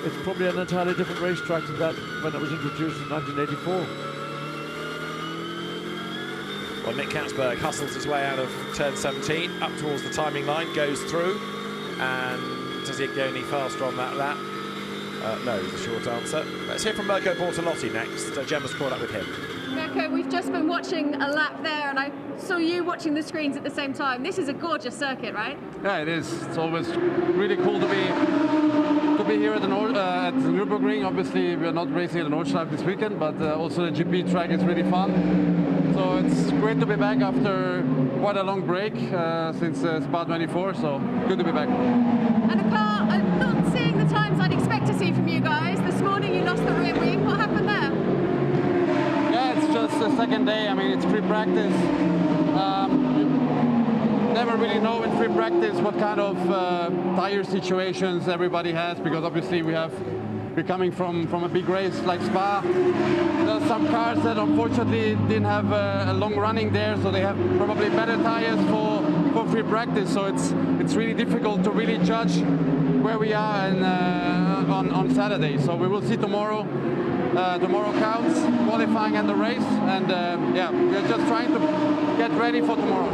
it's probably an entirely different racetrack to that when it was introduced in 1984. Well, Nick Katzberg hustles his way out of turn 17, up towards the timing line, goes through, and does he go any faster on that lap? No, is the short answer. Let's hear from Mirko Bortolotti next. Gemma's caught up with him. Mirko, we've just been watching a lap there, and I saw you watching the screens at the same time. This is a gorgeous circuit, right? Yeah, it is. It's always really cool to be here at the Nurburgring. Obviously, we're not racing at the Nordschleife this weekend, but also the GP track is really fun. So it's great to be back after quite a long break since Spa 24. So good to be back. And a car, I'm not seeing the times I'd expect to see from you guys. This morning you lost the rear wing. What happened there? Yeah, it's just the second day. I mean, it's pre-practice. Never really know in free practice what kind of tire situations everybody has, because obviously we're coming from a big race like Spa. There's some cars that unfortunately didn't have a long running there, so they have probably better tires for free practice. So it's really difficult to really judge where we are on Saturday. So we will see tomorrow. Tomorrow counts, qualifying and the race, and yeah, we're just trying to get ready for tomorrow.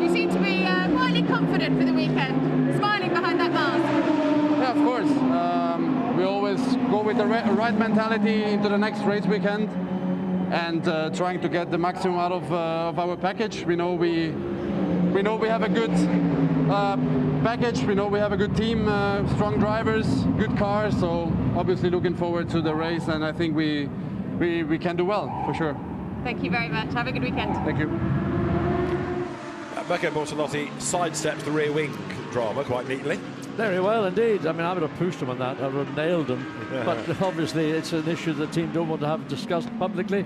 You seem to be quietly confident for the weekend, smiling behind that mask. Yeah, of course. We always go with the right mentality into the next race weekend, and trying to get the maximum out of our package. We know we have a good package. We know we have a good team, strong drivers, good cars. So obviously looking forward to the race, and I think we can do well for sure. Thank you very much. Have a good weekend. Thank you. Becco Bortolotti sidesteps the rear wing drama quite neatly. Very well indeed. I mean, I would have pushed him on that. I would have nailed him. But obviously it's an issue the team don't want to have discussed publicly.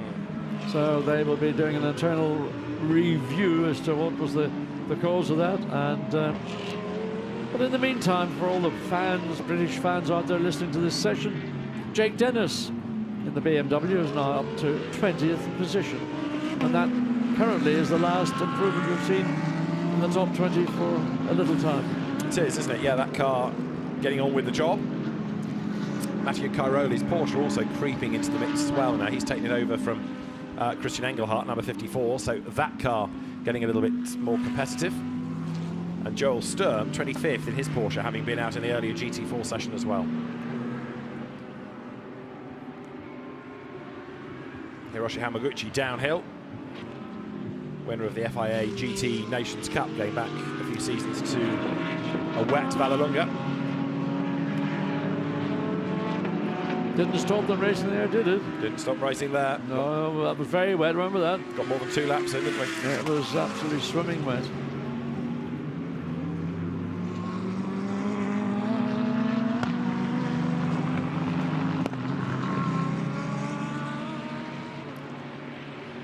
So they will be doing an internal review as to what was the cause of that. And but in the meantime, for all the fans, British fans out there listening to this session, Jake Dennis in the BMW is now up to 20th position. And that currently is the last improvement we've seen in the top 20 for a little time. It is, isn't it? Yeah, that car getting on with the job. Matteo Cairoli's Porsche also creeping into the mix as well now. He's taking it over from Christian Engelhardt, number 54, so that car getting a little bit more competitive. And Joel Sturm, 25th in his Porsche, having been out in the earlier GT4 session as well. Hiroshi Hamaguchi downhill. Winner of the FIA GT Nations Cup, going back a few seasons to a wet Vallelunga. Didn't stop them racing there, did it? Didn't stop racing there. No, that was very wet, remember that? Got more than 2 laps in, didn't we? Yeah, it was absolutely swimming wet.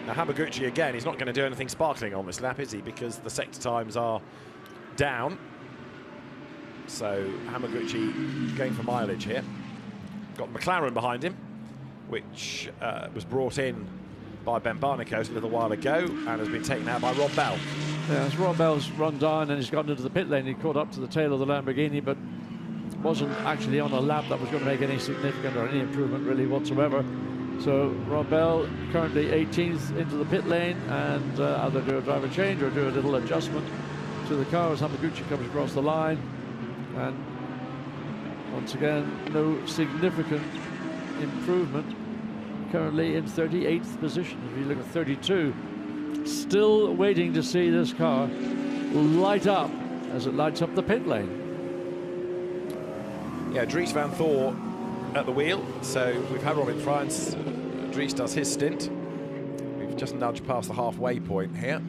Now Hamaguchi again, he's not going to do anything sparkling on this lap, is he? Because the sector times are down. So Hamaguchi going for mileage here. Got McLaren behind him, which was brought in by Ben Barnicos a little while ago and has been taken out by Rob Bell. Yeah, as Rob Bell's run down and he's gotten into the pit lane, he caught up to the tail of the Lamborghini, but wasn't actually on a lap that was going to make any significant or any improvement really whatsoever. So Rob Bell currently 18th into the pit lane, and either do a driver change or do a little adjustment to the car as Hamaguchi comes across the line. And once again, no significant improvement. Currently in 38th position. If you look at 32, still waiting to see this car light up as it lights up the pit lane. Yeah, Dries van Thor at the wheel. So we've had Robin France. Dries does his stint. We've just nudged past the halfway point here.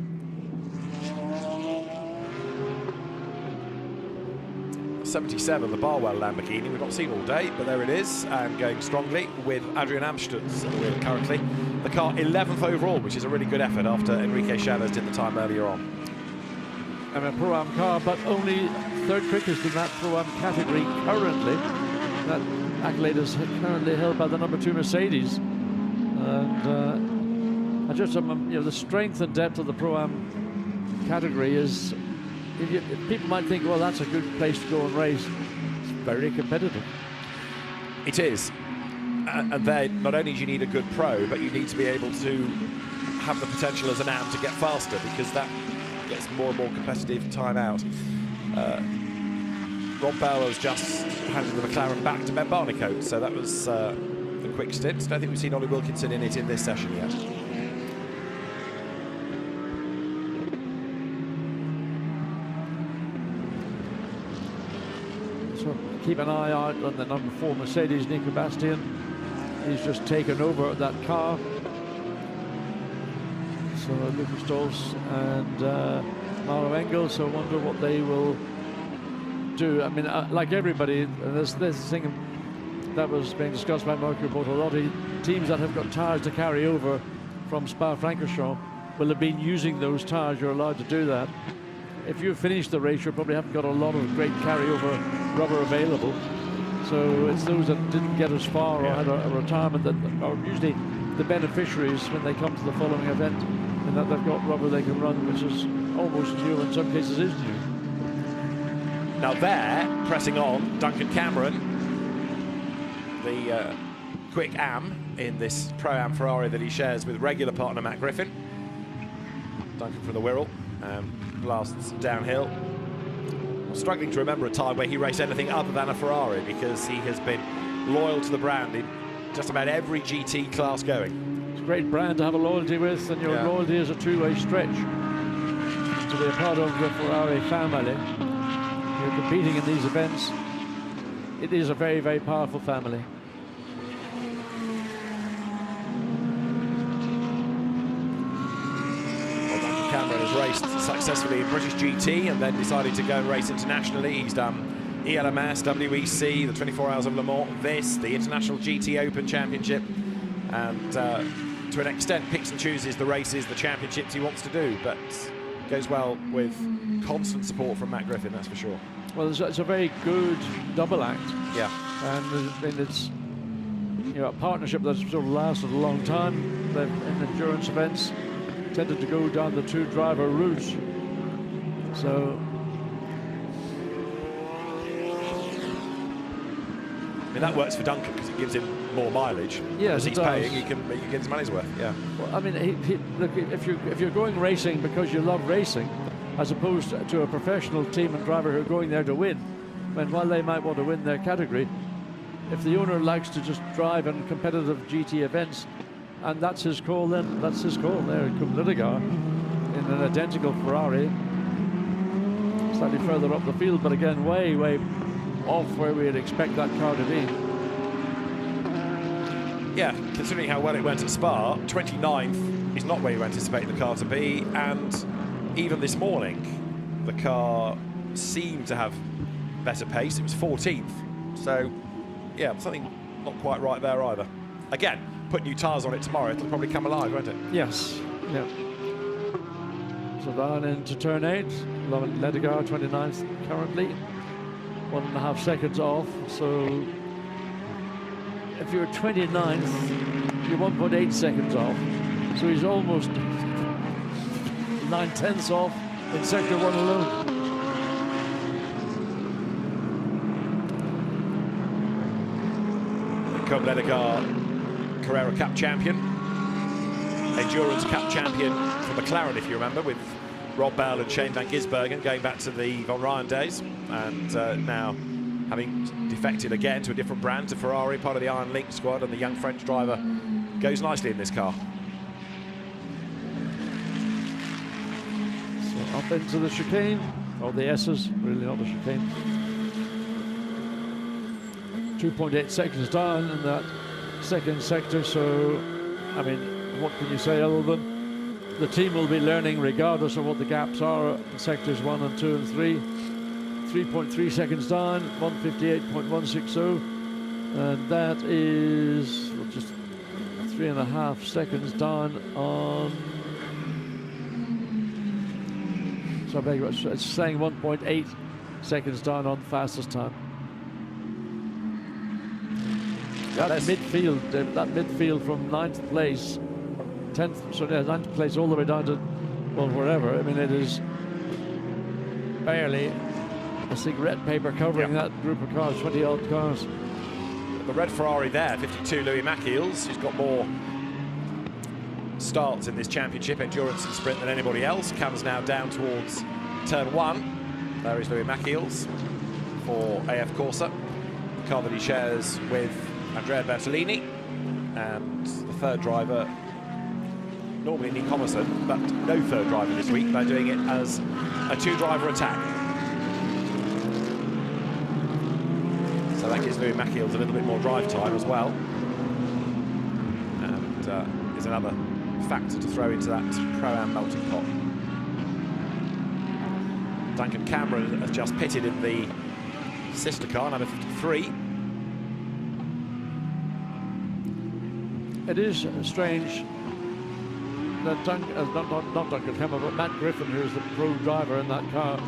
77, the Barwell Lamborghini. We've not seen all day, but there it is, and going strongly with Adrian Amstutz at the wheel currently. The car 11th overall, which is a really good effort after Enrique Chavez did the time earlier on. And a Pro-Am car, but only third quickest in that Pro-Am category currently. That accolade is currently held by the number 2 Mercedes. And just you know, the strength and depth of the Pro-Am category is, if people might think, well, that's a good place to go and race. It's very competitive. It is. And then not only do you need a good pro, but you need to be able to have the potential as an AM to get faster, because that gets more and more competitive time out. Rob Bell has just handed the McLaren back to Ben Barnicot, so that was the quick stint. I don't think we've seen Ollie Wilkinson in it in this session yet. So keep an eye out on the number 4 Mercedes, Nico Bastian. He's just taken over that car. So Lucas Stolz and Mauro Engel, so I wonder what they will do. I mean, like everybody, there's this thing that was being discussed by Marco Bortolotti. Teams that have got tyres to carry over from Spa-Francorchamps will have been using those tyres. You're allowed to do that. If you finish the race, you probably haven't got a lot of great carryover rubber available. So it's those that didn't get as far or had a retirement that are usually the beneficiaries when they come to the following event, and that they've got rubber they can run, which is almost new, in some cases is new. Now there, pressing on, Duncan Cameron, the quick AM in this Pro-Am Ferrari that he shares with regular partner Matt Griffin. Duncan from the Wirral, blasts downhill. I'm struggling to remember a time where he raced anything other than a Ferrari, because he has been loyal to the brand in just about every GT class going. It's a great brand to have a loyalty with, and your loyalty is a two-way stretch. To be a part of the Ferrari family, you're competing in these events. It is a very, very powerful family. Cameron has raced successfully in British GT and then decided to go and race internationally. He's done ELMS, WEC, the 24 Hours of Le Mans, the International GT Open Championship, and to an extent picks and chooses the races, the championships he wants to do, but goes well with constant support from Matt Griffin, that's for sure. Well, it's a very good double act. Yeah. And it's, you know, a partnership that's sort of lasted a long time. They've, in endurance events, tended to go down the two-driver route. So, I mean, that works for Duncan because it gives him more mileage. Yes, as he's paying, he can get his money's worth. Yeah. Well, I mean, look, if you're going racing because you love racing, as opposed to a professional team and driver who are going there to win, when while they might want to win their category, if the owner likes to just drive in competitive GT events, and that's his call, then that's his call. There in Cumlidigar in an identical Ferrari, slightly further up the field, but again way off where we'd expect that car to be. Yeah, considering how well it went at Spa, 29th is not where you anticipate the car to be, and even this morning the car seemed to have better pace. It was 14th, so yeah, something not quite right there either. Again, put new tyres on it tomorrow, it'll probably come alive, won't it? Yes, yeah. So down into turn 8, Ledigar 29th currently, 1.5 seconds off. So if you're 29th, you're 1.8 seconds off. So he's almost 9/10 off in sector 1 alone. Come Ledigar, Carrera Cup champion, Endurance Cup champion for McLaren, if you remember, with Rob Bell and Shane van Gisbergen going back to the Von Ryan days, and now having defected again to a different brand, to Ferrari, part of the Iron Link squad, and the young French driver goes nicely in this car. So up into the chicane, or the S's, really not the chicane. 2.8 seconds down in that second sector, so I mean, what can you say other than the team will be learning regardless of what the gaps are in sectors 1 and 2 and 3. 3.3 seconds down, 158.160, and that is just 3.5 seconds down on, so I beg your pardon, it's saying 1.8 seconds down on fastest time. That midfield from 9th place, 10th, so yeah, 9th place all the way down to, well, wherever. I mean, it is barely a cigarette paper covering that group of cars, 20-odd cars. The red Ferrari there, 52 Louis Machiels, who's got more starts in this championship, endurance and sprint, than anybody else, comes now down towards turn 1. There is Louis Machiels for AF Corsa, the car that he shares with Andrea Bertolini, and the third driver, normally Nick Homerson, but no third driver this week. They're doing it as a 2-driver attack. So that gives Louis Machiels a little bit more drive time as well, and is another factor to throw into that Pro-Am melting pot. Duncan Cameron has just pitted in the sister car, number 53. it is strange that not Duncan Cameron, but Matt Griffin, who's the pro driver in that car,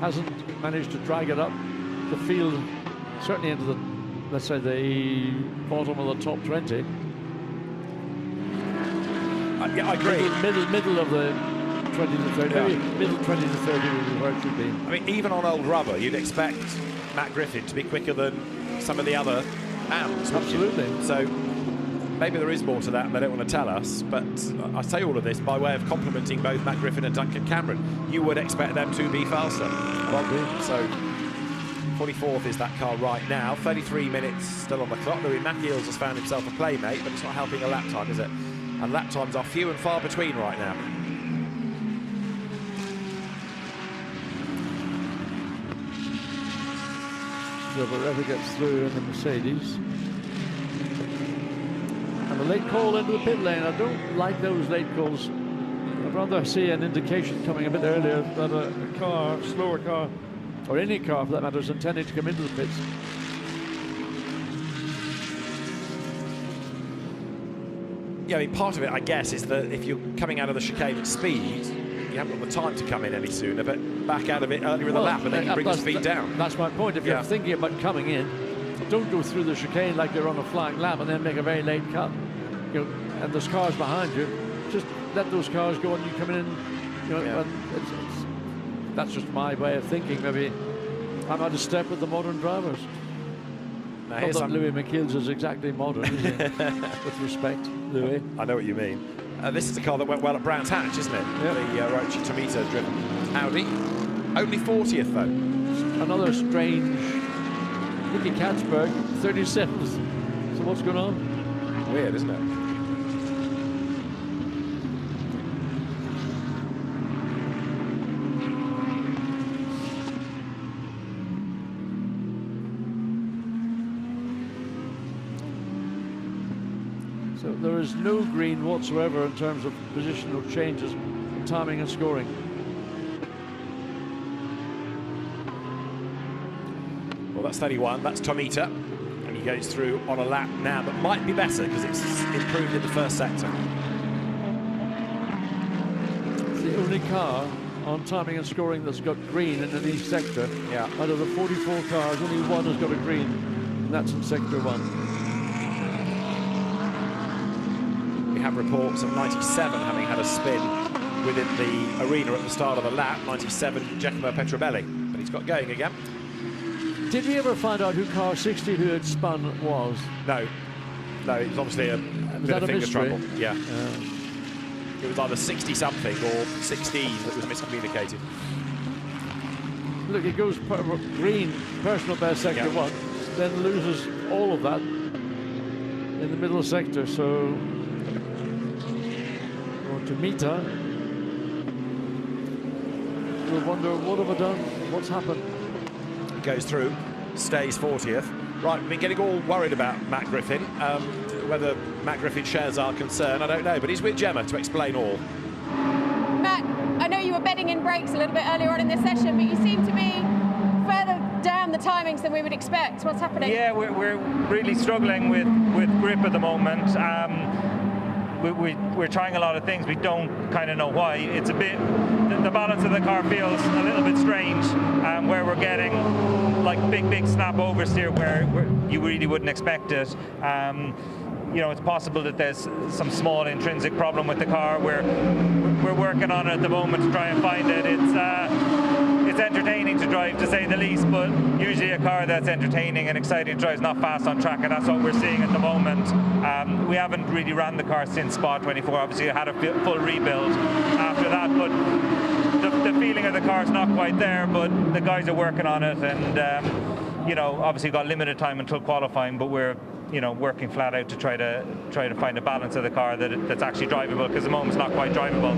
hasn't managed to drag it up the field, certainly into the, let's say, the bottom of the top 20. Yeah, I agree. Middle of the 20 to 30. Yeah. Middle 20 to 30 would be where it should be. I mean, even on old rubber, you'd expect Matt Griffin to be quicker than some of the other AMs. Absolutely. So maybe there is more to that and they don't want to tell us, but I say all of this by way of complimenting both Matt Griffin and Duncan Cameron. You would expect them to be faster. Well, so 44th is that car right now. 33 minutes still on the clock. Louis Maciels has found himself a playmate, but it's not helping a lap time, is it? And lap times are few and far between right now. So whoever gets through in the Mercedes. And a late call into the pit lane. I don't like those late calls. I'd rather see an indication coming a bit earlier that a car, slower car, or any car for that matter, is intending to come into the pits. Yeah, I mean, part of it, I guess, is that if you're coming out of the chicane at speed, you haven't got the time to come in any sooner, but back out of it earlier in the lap, and then you bring the speed down. That's my point. If you're thinking about coming in, don't go through the chicane like you're on a flying lap and then make a very late cut. You know, and there's cars behind you. Just let those cars go and you come in. You know, and that's just my way of thinking. Maybe I'm out of step with the modern drivers. Now, Not that Louis Maciels is exactly modern, is he? With respect, Louis. I know what you mean. This is a car that went well at Brands Hatch, isn't it? Yep. The Rochi Tomita driven Audi. Only 40th though. Another strange. Ricky Katzberg, 37th. So what's going on? Weird, isn't it? So there is no green whatsoever in terms of positional changes, timing and scoring. Well, that's 31. That's Tomita. And he goes through on a lap now that might be better because it's improved in the first sector. It's the only car on timing and scoring that's got green in any sector. Yeah. Out of the 44 cars, only one has got a green, and that's in sector 1. We have reports of 97 having had a spin within the arena at the start of the lap. 97, Giacomo Petrobelli, but he's got going again. Did we ever find out who car 60 who had spun was? No, it was obviously a bit of finger trouble. Yeah. It was either 60-something or 16 that was miscommunicated. Look, it goes green, personal best sector 1, then loses all of that in the middle sector, so Tomita will wonder, what have I done? What's happened? Goes through, stays 40th. Right, we've been getting all worried about Matt Griffin. Whether Matt Griffin shares our concern, I don't know, but he's with Gemma to explain all. Matt, I know you were bedding in brakes a little bit earlier on in this session, but you seem to be further down the timings than we would expect. What's happening? Yeah, we're really struggling with grip at the moment. We're trying a lot of things. We don't kind of know why. It's a bit, the balance of the car feels a little bit strange, where we're getting like big snap oversteer where you really wouldn't expect it. You know, it's possible that there's some small intrinsic problem with the car. We're working on it at the moment to try and find it. It's entertaining to drive, to say the least, but usually a car that's entertaining and exciting to drive is not fast on track, and that's what we're seeing at the moment. We haven't really ran the car since Spa 24. Obviously, it had a full rebuild after that, but the feeling of the car is not quite there, but the guys are working on it, and you know, obviously got limited time until qualifying, but we're working flat out to try to find a balance of the car that's actually drivable, because at the moment it's not quite drivable.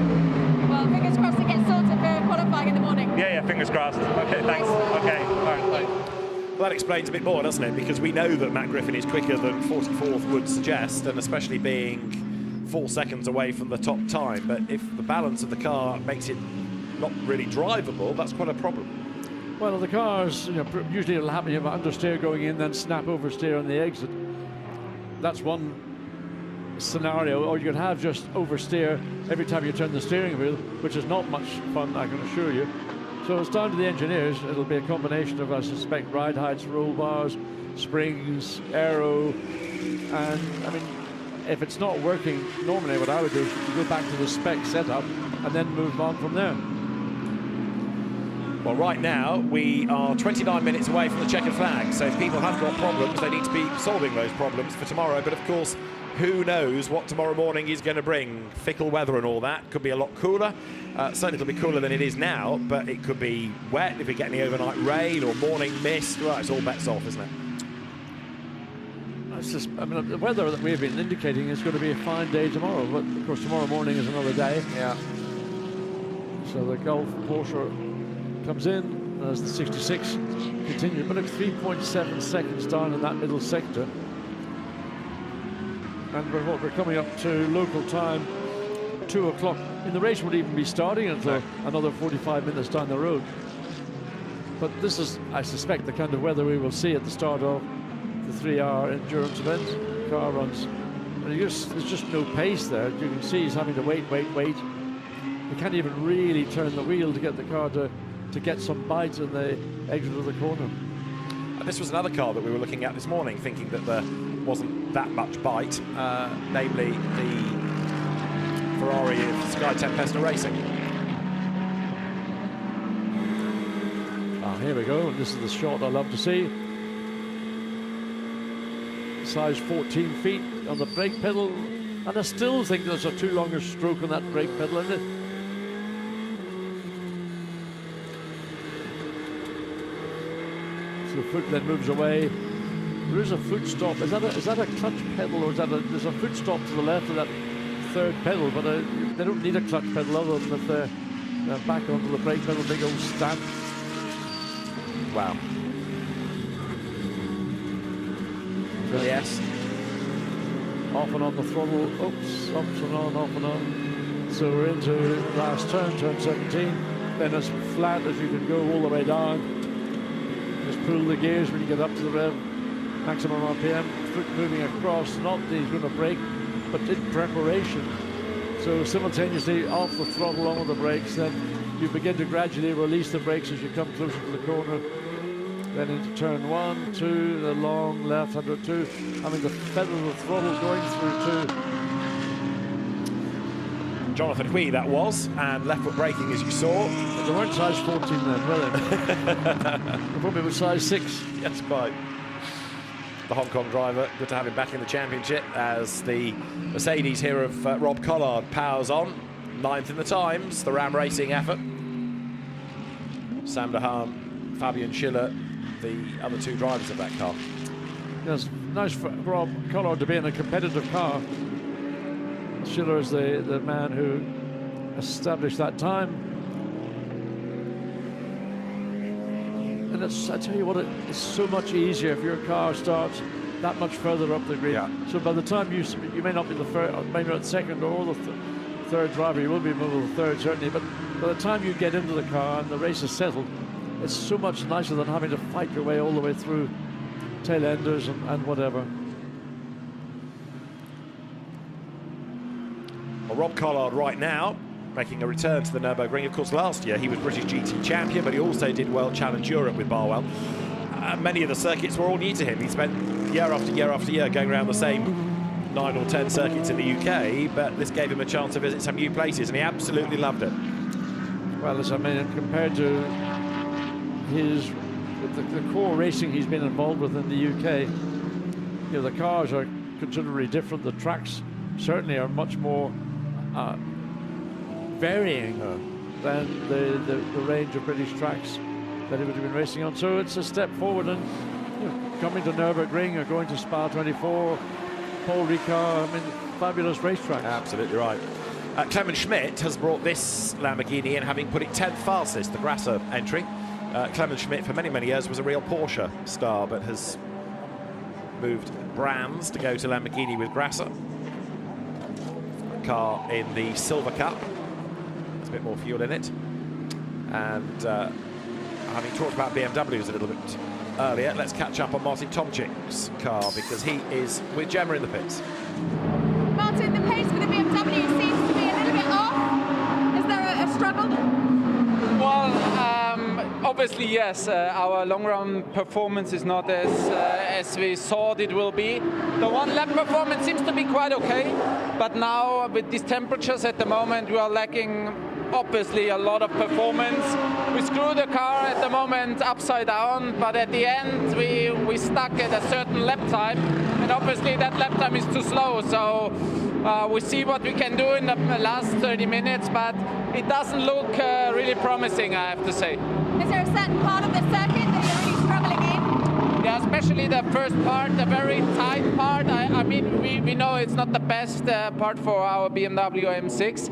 Well, fingers crossed it gets sorted for qualifying in the morning. Yeah, fingers crossed. Okay, thanks. Okay, all right, bye. Well, that explains a bit more, doesn't it? Because we know that Matt Griffin is quicker than 44th would suggest, and especially being 4 seconds away from the top time. But if the balance of the car makes it not really drivable, that's quite a problem. Well, the cars, usually it'll happen. You have understeer going in, then snap oversteer on the exit. That's one scenario, or you could have just oversteer every time you turn the steering wheel, which is not much fun, I can assure you. So it's down to the engineers. It'll be a combination of, I suspect, ride heights, roll bars, springs, aero, and I mean, if it's not working, normally what I would do is go back to the spec setup and then move on from there. Well, right now we are 29 minutes away from the checkered flag, so if people have got problems, they need to be solving those problems for tomorrow. But of course, who knows what tomorrow morning is going to bring? Fickle weather and all that. Could be a lot cooler. Certainly it'll be cooler than it is now, but it could be wet if we get any overnight rain or morning mist. Well, it's all bets off, isn't it? I mean, the weather that we've been indicating is going to be a fine day tomorrow, but of course tomorrow morning is another day. Yeah. So the Gulf Porsche comes in as the 66 continues, but it's 3.7 seconds down in that middle sector. And we're coming up to local time, 2 o'clock. And the race won't even be starting until another 45 minutes down the road. But this is, I suspect, the kind of weather we will see at the start of the 3-hour endurance event. Car runs. And there's just no pace there. You can see he's having to wait. He can't even really turn the wheel to get the car to get some bite in the exit of the corner. And this was another car that we were looking at this morning, thinking that there wasn't that much bite, namely the Ferrari of Sky Tempesta Racing. Here we go, and this is the shot I love to see. Size 14 feet on the brake pedal, and I still think there's a too long a stroke on that brake pedal, isn't it? So the foot then moves away. There is a foot stop. Is that a clutch pedal, or there's a foot stop to the left of that third pedal, but they don't need a clutch pedal other than if they're back onto the brake pedal, big old stamp. Wow. Yes. Off and on the throttle. Oops, off and on, off and on. So we're into last turn 17. Then as flat as you can go all the way down. Just pull the gears when you get up to the rev. Maximum RPM. Foot moving across. Not that he's going to brake, but in preparation. So simultaneously off the throttle, on with the brakes. Then you begin to gradually release the brakes as you come closer to the corner. Then into turn 1, 2, the long left, 102. I mean, the feather of the throttle going through 2. Jonathan Hui that was, and left foot braking as you saw. But they weren't size 14 then, were they? They probably were size 6. Yes, quite. The Hong Kong driver, good to have him back in the championship as the Mercedes here of Rob Collard powers on. 9th in the times, the Ram Racing effort. Sam Dahan, Fabian Schiller, the other 2 drivers of that car. Yes, nice for Rob Collard to be in a competitive car. Schiller is the man who established that time. And I tell you what, it's so much easier if your car starts that much further up the grid. Yeah. So by the time you may not be the first, maybe not second or the third driver, you will be one of the third certainly, but by the time you get into the car and the race is settled, it's so much nicer than having to fight your way all the way through tail enders and whatever. Well, Rob Collard right now making a return to the Nurburgring. Of course, last year he was British GT champion, but he also did World Challenge Europe with Barwell. Many of the circuits were all new to him. He spent year after year after year going around the same 9 or 10 circuits in the UK, but this gave him a chance to visit some new places, and he absolutely loved it. Well, as I mean, compared to the core racing he's been involved with in the UK, you know, the cars are considerably different. The tracks certainly are much more varying than the range of British tracks that he would have been racing on. So it's a step forward, and you know, coming to Nurburgring or going to Spa 24, Paul Ricard, I mean, fabulous racetracks. Absolutely right. Clement Schmidt has brought this Lamborghini in, having put it 10th fastest, the Grasser entry. Clement Schmidt for many, many years was a real Porsche star, but has moved brands to go to Lamborghini with Grasser. A car in the Silver Cup. There's a bit more fuel in it. And having talked about BMWs a little bit earlier, let's catch up on Martin Tomczyk's car, because he is with Gemma in the pits. Martin, obviously, yes, our long-run performance is not as we thought it will be. The one-lap performance seems to be quite okay, but now with these temperatures at the moment, we are lacking obviously a lot of performance. We screw the car at the moment upside down, but at the end we stuck at a certain lap time, and obviously that lap time is too slow. So we see what we can do in the last 30 minutes, but it doesn't look really promising, I have to say. Is there a certain part of the circuit that you're really struggling in? Yeah, especially the first part, the very tight part. I mean, we know it's not the best part for our BMW M6,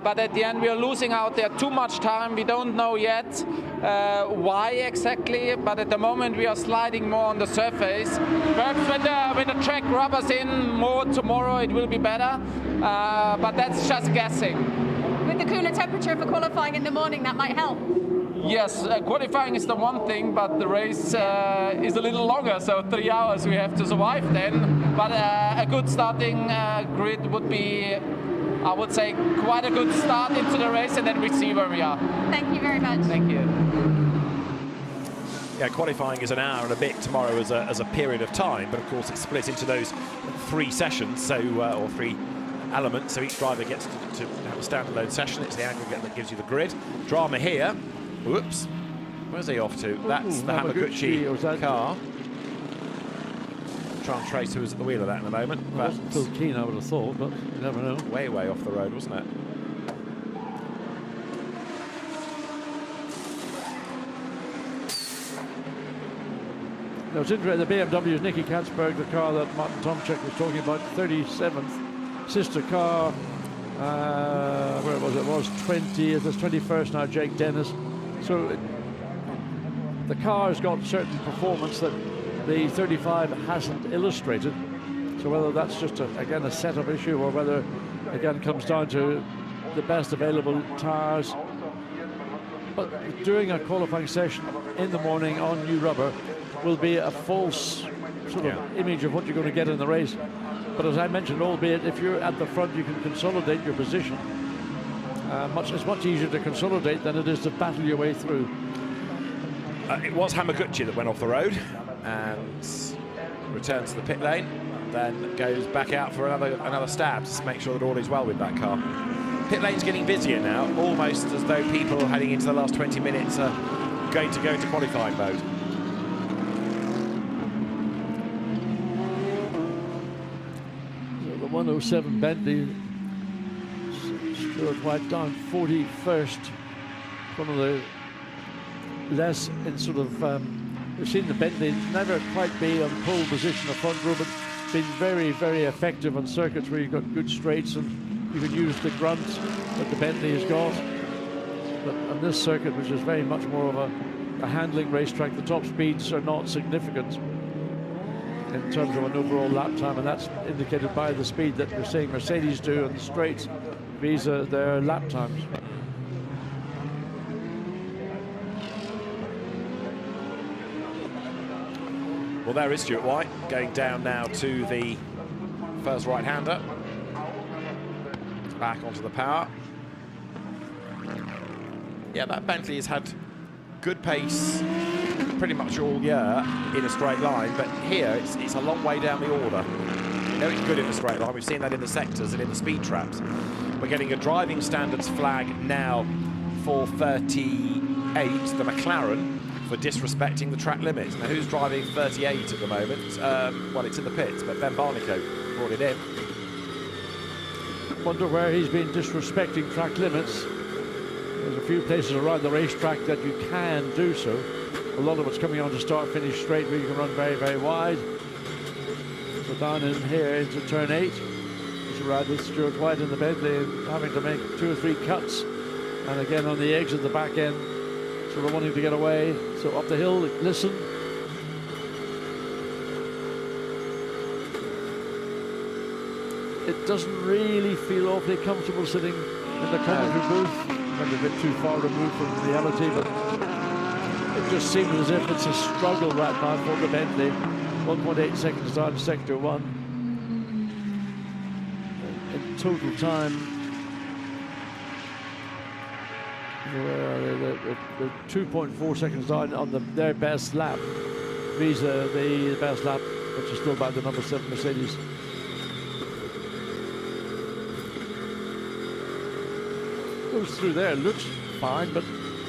but at the end we are losing out there too much time. We don't know yet why exactly, but at the moment we are sliding more on the surface. Perhaps when the track rubbers in more tomorrow, it will be better, but that's just guessing. With the cooler temperature for qualifying in the morning, that might help. Yes, qualifying is the one thing, but the race is a little longer, so 3 hours we have to survive then. But a good starting grid would be, I would say, quite a good start into the race, and then we see where we are. Thank you very much. Thank you. Yeah, qualifying is an hour and a bit tomorrow as a period of time, but of course it's split into those 3 sessions, so or 3 elements, so each driver gets to have a standalone session. It's the aggregate that gives you the grid. Drama here. Whoops. Where's he off to? That's the Hamaguchi car. Try and trace who was at the wheel of that in a moment. It wasn't too keen, I would have thought, but you never know. Way off the road, wasn't it? Now, it's interesting, the BMW's Nicky Katzberg, the car that Martin Tomczyk was talking about, 37th. Sister car, where was it? It was 20th, it's 21st now, Jake Dennis. So the car has got certain performance that the 35 hasn't illustrated. So whether that's just, again, a setup issue, or whether, again, comes down to the best available tyres. But doing a qualifying session in the morning on new rubber will be a false sort of image of what you're going to get in the race. But as I mentioned, albeit if you're at the front, you can consolidate your position. It's much easier to consolidate than it is to battle your way through. It was Hamaguchi that went off the road and returns to the pit lane, then goes back out for another stab to make sure that all is well with that car. Pit lane's getting busier now, almost as though people heading into the last 20 minutes are going to go into qualifying mode. So the 107 Bentley, Stuart White down 41st, one of the less in sort of, we've seen the Bentley never quite be on pole position or front row, but been very, very effective on circuits where you've got good straights and you can use the grunt that the Bentley has got. But on this circuit, which is very much more of a handling racetrack, the top speeds are not significant in terms of an overall lap time, and that's indicated by the speed that we're seeing Mercedes do on the straights vis-a their lap times. Well, there is Stuart White going down now to the first right-hander. Back onto the power. Yeah, that Bentley has had good pace pretty much all year in a straight line, but here it's a long way down the order. You know it's good in a straight line. We've seen that in the sectors and in the speed traps. We're getting a driving standards flag now for 38, the McLaren, for disrespecting the track limits. Now, who's driving 38 at the moment? Well, it's in the pits, but Ben Barnicoat brought it in. Wonder where he's been disrespecting track limits. There's a few places around the racetrack that you can do so. A lot of it's coming on to start-finish straight where you can run very, very wide. So down in here into turn 8, he's arrived with Stuart White in the Bentley and having to make 2 or 3 cuts. And again on the exit, the back end, sort of wanting to get away. So up the hill, listen. It doesn't really feel awfully comfortable sitting in the commentary booth. Maybe a bit too far removed from reality, but it just seems as if it's a struggle right now for the Bentley. 1.8 seconds down sector 1. In total time, They're 2.4 seconds down on their best lap. Visa the best lap, which is still by the number 7 Mercedes. Goes through there, looks fine, but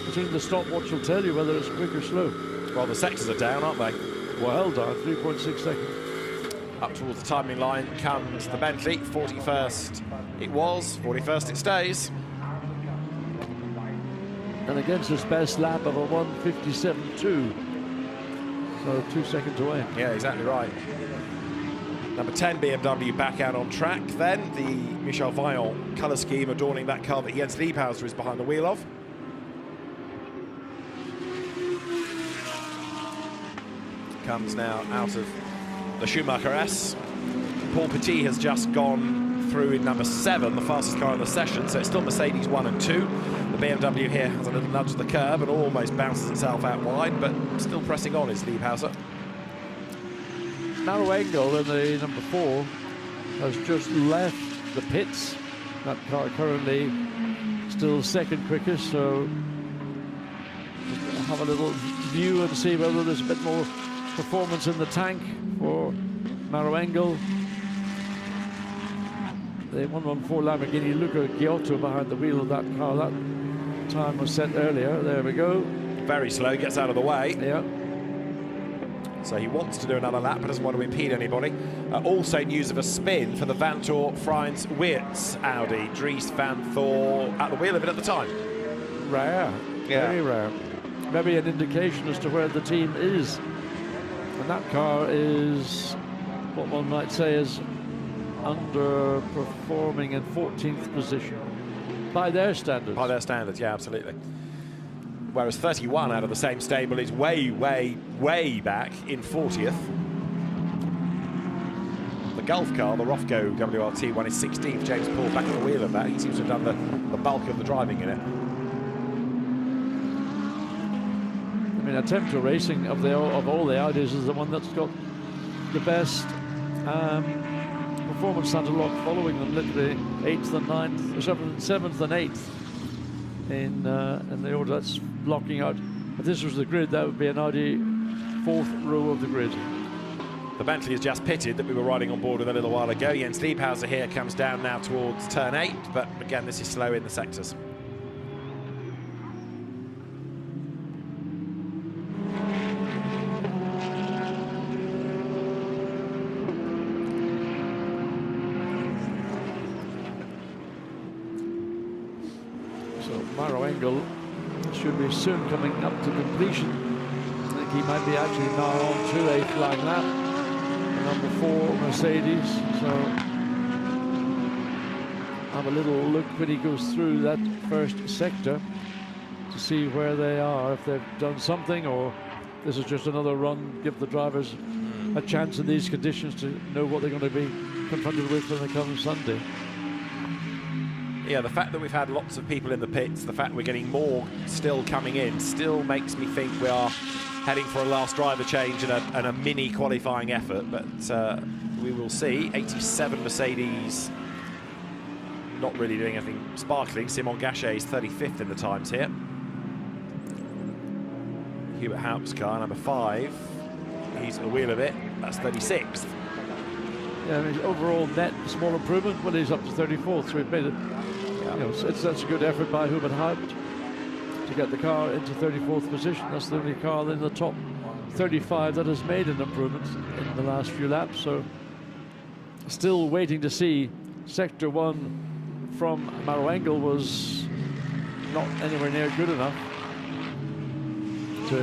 between the stopwatch will tell you whether it's quick or slow. Well, the sectors are down, aren't they? Well done, 3.6 seconds. Up towards the timing line comes the Bentley. 41st it was, 41st it stays. And against his best lap of a 1:57.2. So 2 seconds away. Yeah, exactly right. Number 10 BMW back out on track then. The Michel Vaillant colour scheme adorning that car that Jens Liebhauser is behind the wheel of. Comes now out of the Schumacher S. Paul Petit has just gone through in number 7, the fastest car in the session, so it's still Mercedes 1 and 2. The BMW here has a little nudge to the curb and almost bounces itself out wide, but still pressing on is Liebhauser. Narrow angle in the number 4 has just left the pits. That car currently still second quickest, so just have a little view and see whether there's a bit more performance in the tank for narrow angle. The 114 Lamborghini Luca Giotto behind the wheel of that car. That time was set earlier. There we go. Very slow, gets out of the way. Yeah. So he wants to do another lap, but doesn't want to impede anybody. Also news of a spin for the Vantor Frans Weerts Audi. Dries Van Thor at the wheel of it at the time. Rare. Yeah. Very rare. Maybe an indication as to where the team is. And that car is what one might say is underperforming in 14th position by their standards. By their standards, yeah, absolutely. Whereas 31 out of the same stable is way, way, way back in 40th. The Gulf car, the Rothko WRT one, is 16th. James Paul back at the wheel of that. He seems to have done the bulk of the driving in it. I mean, Attempto Racing of all the Audis is the one that's got the best performance standard lock, following them literally 8th and 9th, 7th and 8th in the order. That's blocking out. If this was the grid, that would be an Audi 4th row of the grid. The Bentley has just pitted that we were riding on board with a little while ago. Jens Liebhauser here comes down now towards turn 8, but again, this is slow in the sectors. Narrow angle should be soon coming up to completion. I think he might be actually now on to a flying lap. Number 4 Mercedes. So have a little look when he goes through that first sector to see where they are, if they've done something, or this is just another run, give the drivers a chance in these conditions to know what they're going to be confronted with when they come Sunday. Yeah, the fact that we've had lots of people in the pits, the fact we're getting more still coming in, still makes me think we are heading for a last driver change and a mini qualifying effort, but we will see. 87 Mercedes, not really doing anything sparkling. Simon Gachet is 35th in the times here. Hubert Haupt's car, number 5, he's at the wheel of it, that's 36th. Yeah, I mean, overall net small improvement, well, he's up to 34th, so we've made it. You know, that's a good effort by Hubert Haupt to get the car into 34th position. That's the only car in the top 35 that has made an improvement in the last few laps. So still waiting to see. Sector 1 from Maranello was not anywhere near good enough to...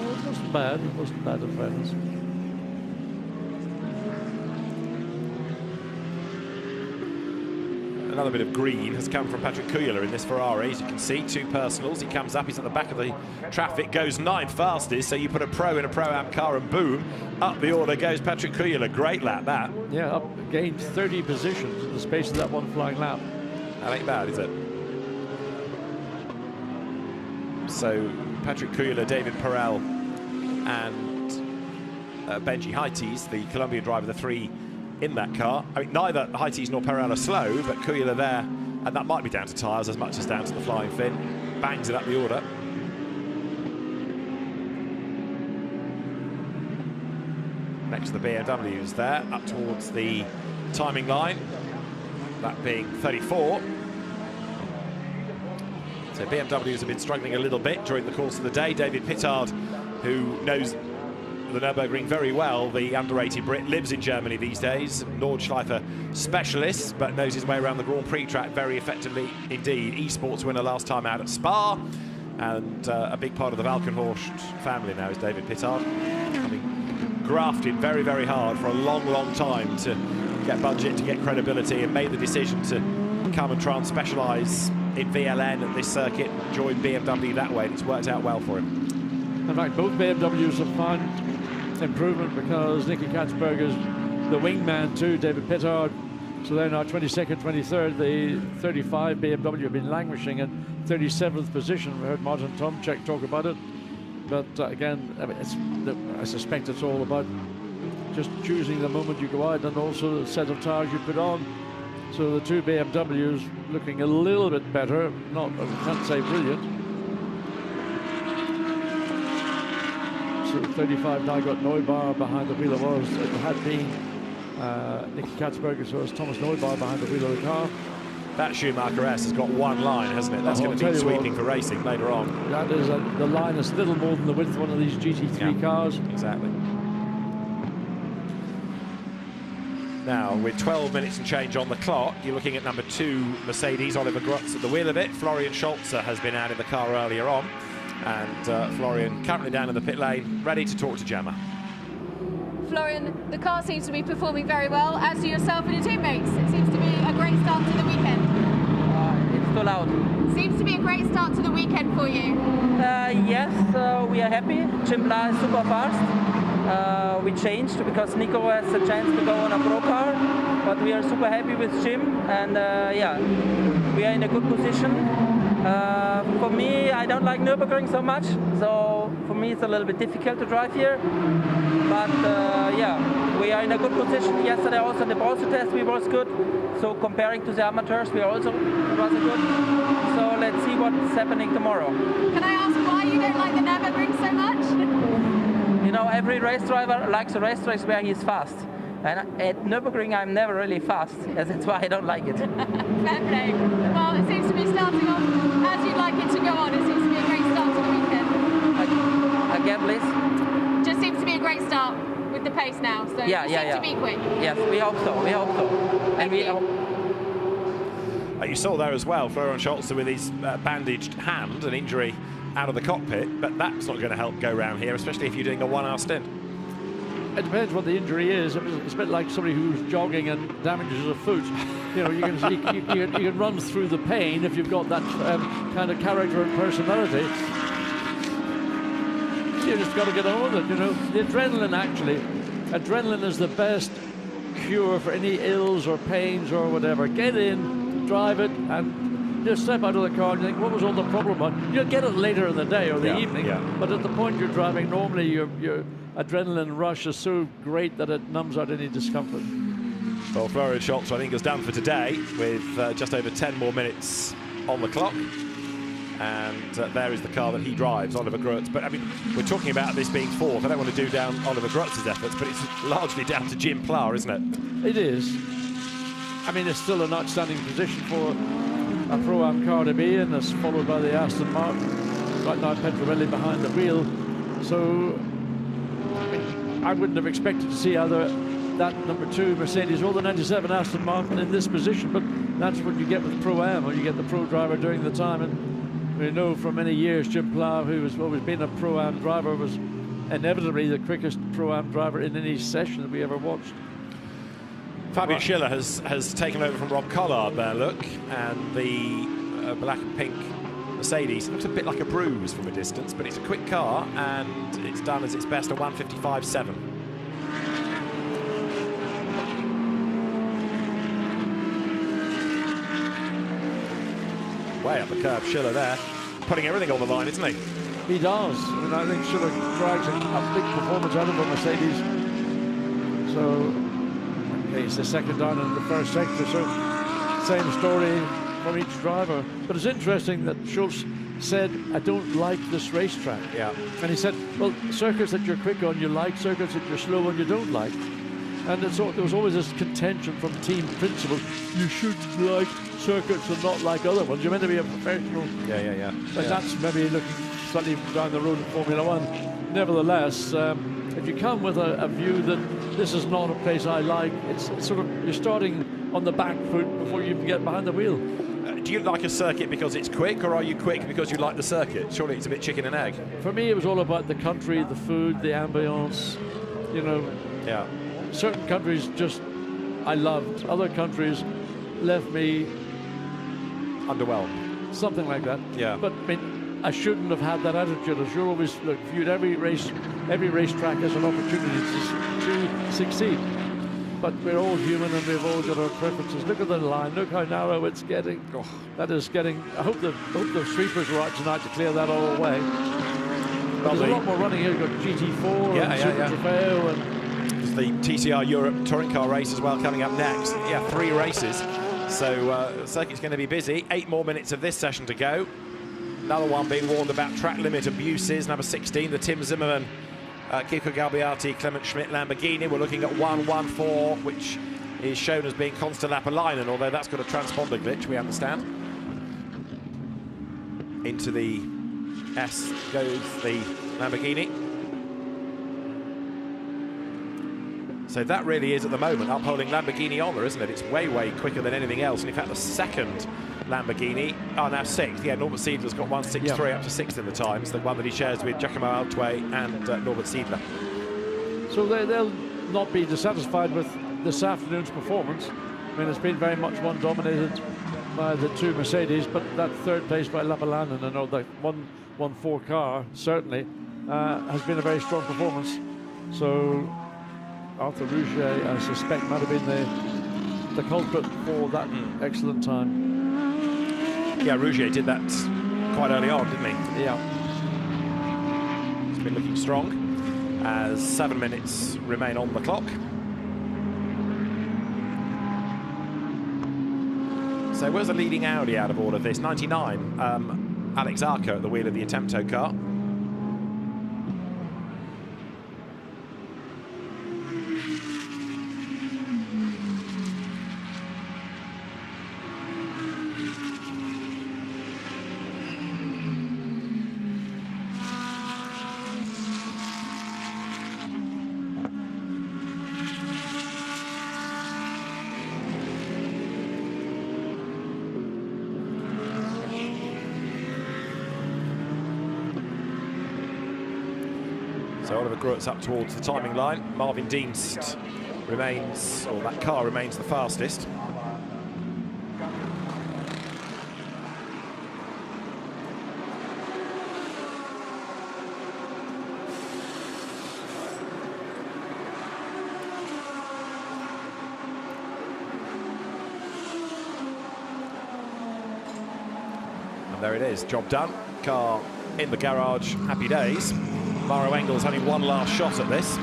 Well, it wasn't bad. It wasn't bad in fairness. Another bit of green has come from Patrick Kuyler in this Ferrari. As you can see, 2 personals. He comes up, he's at the back of the traffic, goes 9th fastest. So you put a pro in a Pro-Am car and boom, up the order goes Patrick Kuyler. Great lap, that. Yeah, gained 30 positions in the space of that one flying lap. That ain't bad, is it? So Patrick Kuyler, David Perel and Benji Heites, the Colombian driver, the 3 in that car. I mean, neither Heites nor Perel are slow, but Kuyler there And that might be down to tyres as much as down to the flying fin. Bangs it up the order. Next to the BMWs there, up towards the timing line, that being 34. So BMWs have been struggling a little bit during the course of the day. David Pittard, who knows the Nurburgring very well, the underrated Brit, lives in Germany these days. Nordschleife specialist, but knows his way around the Grand Prix track very effectively indeed. Esports winner last time out at Spa, and a big part of the Valkenhorst family now is David Pittard, having grafted very, very hard for a long, long time to get budget, to get credibility, and made the decision to come and try and specialise in VLN at this circuit, join BMW that way, and it's worked out well for him. In fact, both BMWs have found improvement because Nicky Katzberger's the wingman too, David Pittard. So they're now 22nd, 23rd. The 35 BMW have been languishing in 37th position. We heard Martin Tomczyk talk about it. But again, I mean, I suspect it's all about just choosing the moment you go out and also the set of tyres you put on. So the two BMWs looking a little bit better, not, I can't say brilliant. So 35 now got Neubauer behind the wheel. It had been Nicky Katzberger, so it's Thomas Neubauer behind the wheel of the car. That Schumacher S has got one line, hasn't it? That's going to be sweeping for racing later on. That is the line is little more than the width of one of these GT3 cars. Exactly. Now, with 12 minutes and change on the clock, you're looking at number 2 Mercedes, Oliver Grutz at the wheel of it. Florian Scholze has been out in the car earlier on, and Florian currently down in the pit lane, ready to talk to Gemma. Florian, the car seems to be performing very well, as do yourself and your teammates. It seems to be a great start to the weekend. It's too loud. Seems to be a great start to the weekend for you. Yes, we are happy. Jim Pla is super fast. We changed because Nico has a chance to go on a pro car, but we are super happy with Jim, and yeah, we are in a good position. For me, I don't like Nürburgring so much, so for me it's a little bit difficult to drive here. But yeah, we are in a good position. Yesterday also the Bronze test we was good, so comparing to the amateurs we also was good. So let's see what's happening tomorrow. Can I ask why you don't like the Nürburgring so much? You know, every race driver likes a race race where he's fast. And at Nürburgring, I'm never really fast, and that's why I don't like it. Fair play. Well, it seems to be starting off as you'd like it to go on. It seems to be a great start to the weekend. Again, please? Just seems to be a great start with the pace now, so yeah, it seems to be quick. Yes, we hope so, we hope so. And we hope. You saw there as well, Florian Scholze with his bandaged hand, an injury out of the cockpit, but that's not going to help go round here, especially if you're doing a 1 hour stint. It depends what the injury is. It's a bit like somebody who's jogging and damages a foot. You know, you can run through the pain if you've got that kind of character and personality. You just got to get on with it. You know, the adrenaline is the best cure for any ills or pains or whatever. Get in, drive it, and just step out of the car and think, what was all the problem on? You'll get it later in the day or the evening, but at the point you're driving, normally your adrenaline rush is so great that it numbs out any discomfort. Well, Florian Scholze, I think, is done for today with just over 10 more minutes on the clock. And there is the car that he drives, Oliver Grutz. But, I mean, we're talking about this being fourth. I don't want to do down Oliver Grutz's efforts, but it's largely down to Jim Pla, isn't it? It is. I mean, it's still an outstanding position for a Pro-Am car to be in. That's followed by the Aston Martin. Right now, Petronelli behind the wheel. So I wouldn't have expected to see either that number 2 Mercedes or the 97 Aston Martin in this position, but that's what you get with Pro-Am, or you get the pro driver doing the time. And we know for many years Jim Pla, who has always been a Pro-Am driver, was inevitably the quickest Pro-Am driver in any session that we ever watched. Fabian Schiller has taken over from Rob Collard there, look, and the black and pink Mercedes looks a bit like a bruise from a distance, but it's a quick car, and it's done as its best at 1:55.7. Way up the curve, Schiller there, putting everything on the line, isn't he? He does. I mean, I think Schiller drags a big performance out of a Mercedes. So, okay, it's the second down in the first sector, so same story. for each driver. But it's interesting that Schultz said, I don't like this racetrack. Yeah. And he said, well, circuits that you're quick on you like, circuits that you're slow on you don't like. And there was always this contention from team principals, you should like circuits and not like other ones. You're meant to be a professional. Yeah. But that's maybe looking slightly down the road in Formula One. Nevertheless, if you come with a view that this is not a place I like, it's sort of, you're starting on the back foot before you even get behind the wheel. Do you like a circuit because it's quick, or are you quick because you like the circuit? Surely it's a bit chicken and egg. For me, it was all about the country, the food, the ambience, you know. Yeah. Certain countries just I loved. Other countries left me underwhelmed. Something like that. Yeah. But I mean, I shouldn't have had that attitude. I should always viewed every racetrack as an opportunity to succeed. But we're all human and we've all got our preferences. Look at the line. Look how narrow it's getting. Oh, that is getting. I hope the sweepers are out tonight to clear that all away. There's a lot more running here. You've got GT4 and Super Trofeo and. The TCR Europe touring car race as well coming up next. Yeah, 3 races. So the circuit's going to be busy. 8 more minutes of this session to go. Another one being warned about track limit abuses. Number 16, the Tim Zimmerman, Kiko Galbiati, Clement Schmidt Lamborghini. We're looking at 114, which is shown as being Constellapalainen, although that's got a transponder glitch, we understand. Into the S goes the Lamborghini. So that really is, at the moment, upholding Lamborghini honour, isn't it? It's way, way quicker than anything else. And in fact, the second Lamborghini, now 6th. Yeah, Norbert Siedler's got 1:63 up to 6th in the times. The one that he shares with Giacomo Altway and Norbert Siedler. So they'll not be dissatisfied with this afternoon's performance. I mean, it's been very much one dominated by the 2 Mercedes, but that third place by Lapalainen, and the 114 car, certainly, has been a very strong performance. So Arthur Rouget, I suspect, might have been the culprit for that excellent time. Yeah, Rouget did that quite early on, didn't he? Yeah. He's been looking strong as 7 minutes remain on the clock. So where's the leading Audi out of all of this? 99, Alex Arco at the wheel of the Attempto car. So Oliver Gruet's up towards the timing line. Marvin Dienst remains, or that car remains the fastest. And there it is, job done. Car in the garage, happy days. Mauro Engel's having one last shot at this.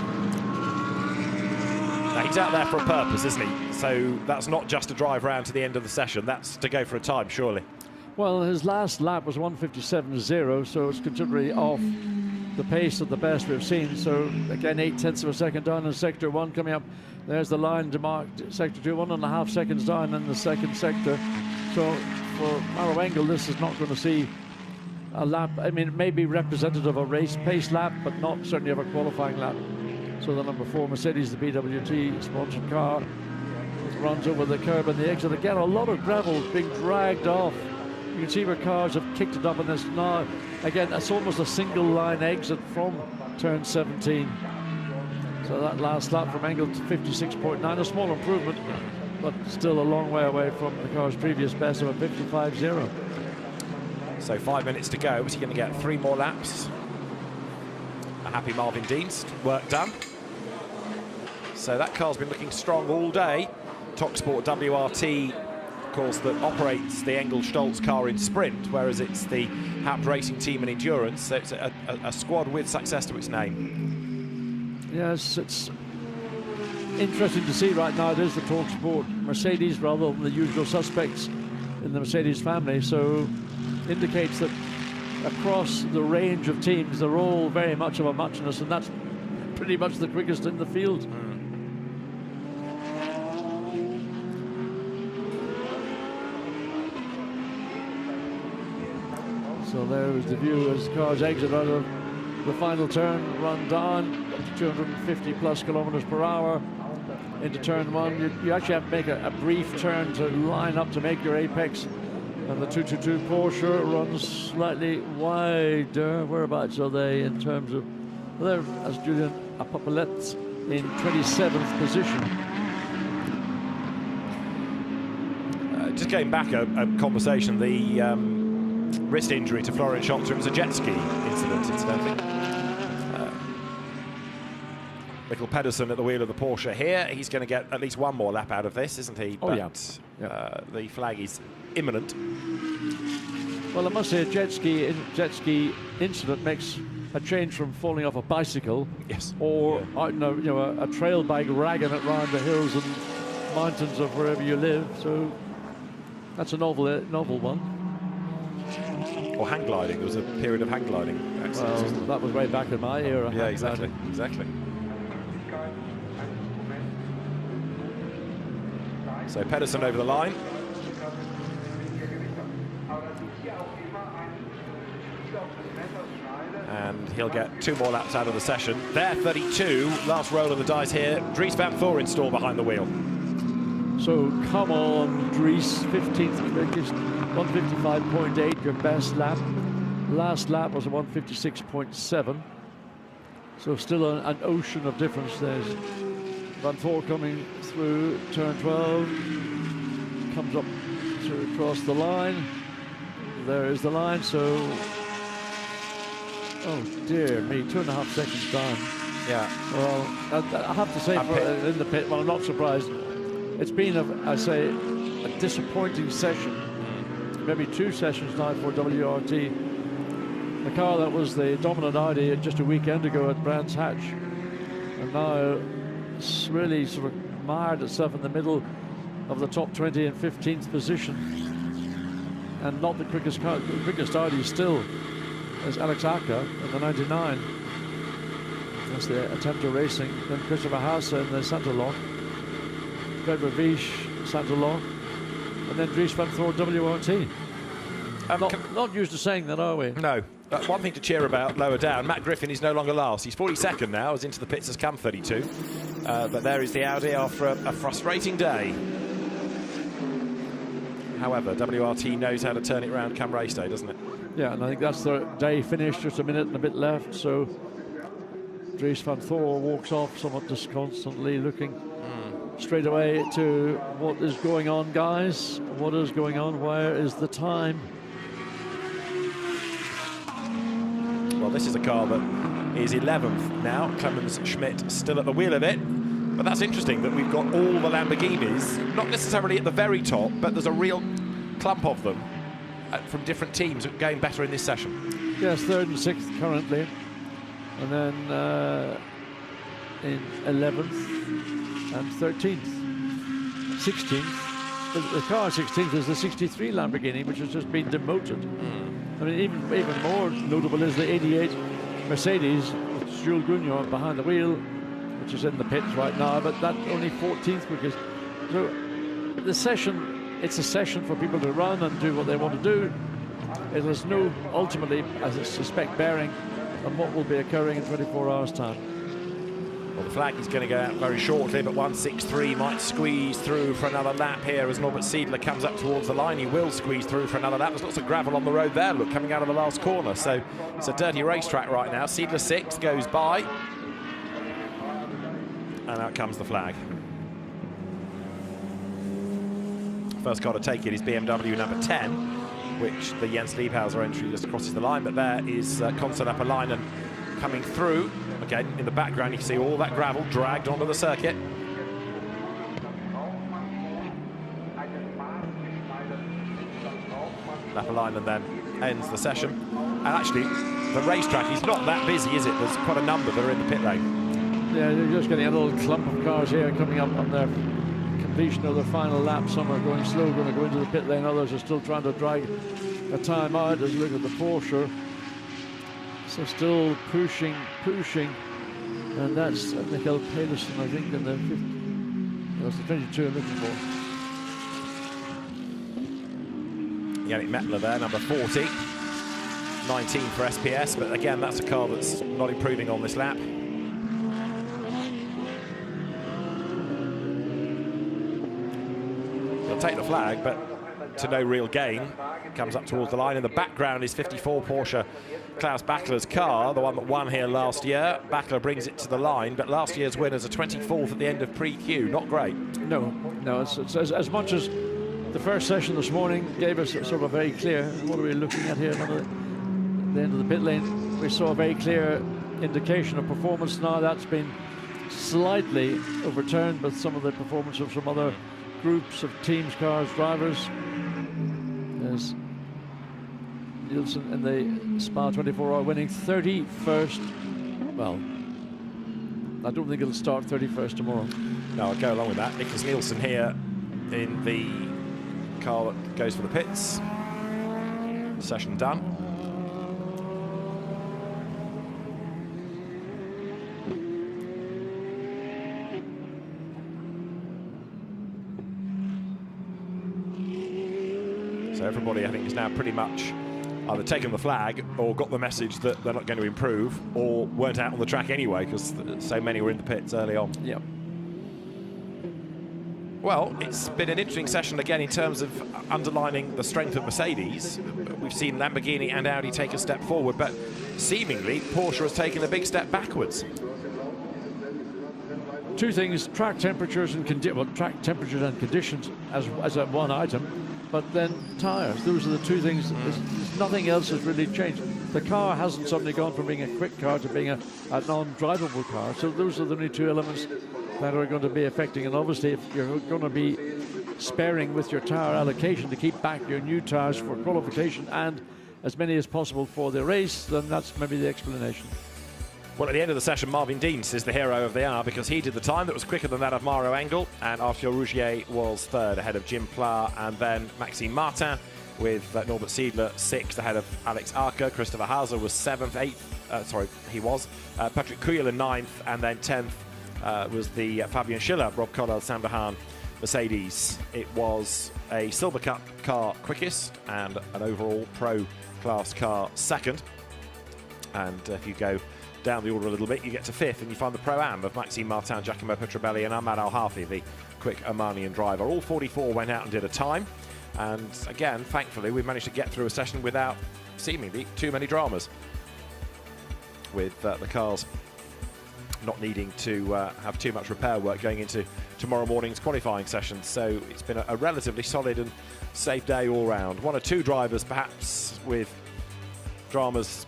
Now, he's out there for a purpose, isn't he? So that's not just to drive round to the end of the session, that's to go for a time, surely. Well, his last lap was 1:57.0, so it's considerably off the pace of the best we've seen. So again, 0.8 of a second down in sector 1 coming up. There's the line demarked sector 2, 1.5 seconds down in the second sector. So for Mauro Engel, this is not going to see a lap. I mean, it may be representative of a race pace lap, but not certainly of a qualifying lap. So the number 4 Mercedes, the BWT sponsored car, runs over the curb and the exit. Again, a lot of gravel being dragged off. You can see where cars have kicked it up in this now. Again, it's almost a single line exit from turn 17. So that last lap from Engel to 56.9, a small improvement, but still a long way away from the car's previous best of a 55.0. So 5 minutes to go. Is he going to get 3 more laps? A happy Marvin Dienst. Work done. So that car's been looking strong all day. TalkSport WRT, of course, that operates the Engel-Stolz car in sprint, whereas it's the Hapt Racing Team in endurance. So it's a squad with success to its name. Yes, it's interesting to see right now. It is the TalkSport Mercedes rather than the usual suspects in the Mercedes family, so indicates that across the range of teams, they're all very much of a muchness, and that's pretty much the quickest in the field. So there is the view as cars exit out of the final turn, run down up to 250 plus kilometers per hour into turn one. You actually have to make a brief turn to line up to make your apex. And the 222 Porsche runs slightly wider. Whereabouts are they in terms of... Well, there, as Julian Apopolet in 27th position. Just going back a conversation, the wrist injury to Florian Scholzer was a jet ski incident, incidentally. Mikkel Pedersen at the wheel of the Porsche here. He's going to get at least one more lap out of this, isn't he? Oh, but, yeah. The flag is imminent. Well, I must say, a jet ski incident makes a change from falling off a bicycle, yes, or a trail bike ragging it round the hills and mountains of wherever you live. So that's a novel one. Or hang gliding. There was a period of hang gliding accidents. Well, that was way back in my era. Yeah, exactly. So Pedersen over the line. And he'll get 2 more laps out of the session. There, 32. Last roll of the dice here. Dries van Thoorenstoel behind the wheel. So come on, Dries, 15th quickest, 155.8, your best lap. Last lap was a 156.7. So still an ocean of difference. There's Van Voor coming through turn 12, comes up to across the line. There is the line, so, oh dear me, 2.5 seconds down. Yeah. Well, I have to say, in the pit, well, I'm not surprised. It's been, I say, a disappointing session. Maybe 2 sessions now for WRT. The car that was the dominant Audi just a weekend ago at Brands Hatch, and now it's really sort of mired itself in the middle of the top 20 and 15th position, and not the quickest car. The quickest Audi still is Alex Acker in the 99. That's the Attempter Racing. Then Christopher Haase in the Santa Lock, Fred Vish, Santa Lock, and then Dries van Thor WRT. Not used to saying that, are we? No. One thing to cheer about lower down, Matt Griffin is no longer last. He's 42nd now, as into the pits has come 32. But there is the Audi after a frustrating day. However, WRT knows how to turn it around come race day, doesn't it? Yeah, and I think that's the day finished, just a minute and a bit left. So Dries van Thor walks off somewhat disconsolately, looking straight away to what is going on, guys. What is going on? Where is the time? Well, this is a car that is 11th now. Clement Schmidt still at the wheel of it. But that's interesting that we've got all the Lamborghinis, not necessarily at the very top, but there's a real clump of them from different teams going better in this session. Yes, 3rd and 6th currently. And then in 11th and 13th. 16th. The car 16th is the 63 Lamborghini, which has just been demoted. I mean, even more notable is the 88 Mercedes with Jules Gougnard behind the wheel, which is in the pits right now, but that's only 14th because so the session, it's a session for people to run and do what they want to do. It has no, ultimately, as I suspect, bearing on what will be occurring in 24 hours' time. Well, the flag is going to go out very shortly, but 163 might squeeze through for another lap here as Norbert Siedler comes up towards the line. He will squeeze through for another lap. There's lots of gravel on the road there, look, coming out of the last corner. So it's a dirty racetrack right now. Siedler 6th goes by. And out comes the flag. First car to take it is BMW number 10, which the Jens Liebhauser entry just crosses the line. But there is Konstantin Apolainen coming through. Again, in the background, you can see all that gravel dragged onto the circuit. Apolainen then ends the session. And actually, the racetrack is not that busy, is it? There's quite a number that are in the pit lane. Yeah, you're just getting a little clump of cars here coming up on their completion of their final lap. Some are going slow, going to go into the pit lane. Others are still trying to drag a time out. As you look at the Porsche, so still pushing, and that's Michael Pedersen, I think, in the 50. That's the 22 I'm looking for. Yannick Mettler there, number 40. 19 for SPS, but again, that's a car that's not improving on this lap. He'll take the flag, but to no real gain. Comes up towards the line. In the background is 54 Porsche Klaus Bachler's car, the one that won here last year. Bachler brings it to the line, but last year's winners are 24th at the end of Pre-Q. Not great. No, it's as much as the first session this morning gave us sort of a very clear, what are we looking at here? At the end of the pit lane, we saw a very clear indication of performance. Now that's been slightly overturned with some of the performance of some other groups of teams, cars, drivers. There's Nielsen in the Spa 24-hour winning 31st. Well, I don't think it'll start 31st tomorrow. No, I'll go along with that. Nicholas Nielsen here in the car that goes for the pits. Session done. So everybody, I think, is now pretty much either taken the flag or got the message that they're not going to improve, or weren't out on the track anyway because so many were in the pits early on. Yep. Well, it's been an interesting session again in terms of underlining the strength of Mercedes. We've seen Lamborghini and Audi take a step forward, but seemingly Porsche has taken a big step backwards. Two things: track temperatures and track temperatures and conditions as a one item. But then tyres, those are the two things. Nothing else has really changed. The car hasn't suddenly gone from being a quick car to being a non-drivable car. So those are the only two elements that are going to be affecting. And obviously, if you're going to be sparing with your tyre allocation to keep back your new tyres for qualification and as many as possible for the race, then that's maybe the explanation. Well, at the end of the session, Marvin Dienst is the hero of the hour because he did the time that was quicker than that of Mauro Engel, and Arthur Rougier was third ahead of Jim Pla, and then Maxime Martin with Norbert Siedler sixth ahead of Alex Arca. Christopher Hauser was seventh, Patrick Kuyel in ninth, and then 10th was the Fabian Schiller, Rob Collard, Sam Dehaan Mercedes. It was a Silver Cup car quickest and an overall Pro class car second. And if you go down the order a little bit, you get to fifth and you find the Pro-Am of Maxime Martin, Giacomo Petrobelli and Ahmad Al-Hafi, the quick Omanian driver. All 44 went out and did a time, and again, thankfully, we managed to get through a session without seemingly too many dramas, with the cars not needing to have too much repair work going into tomorrow morning's qualifying session. So it's been a relatively solid and safe day all round. One or two drivers perhaps with dramas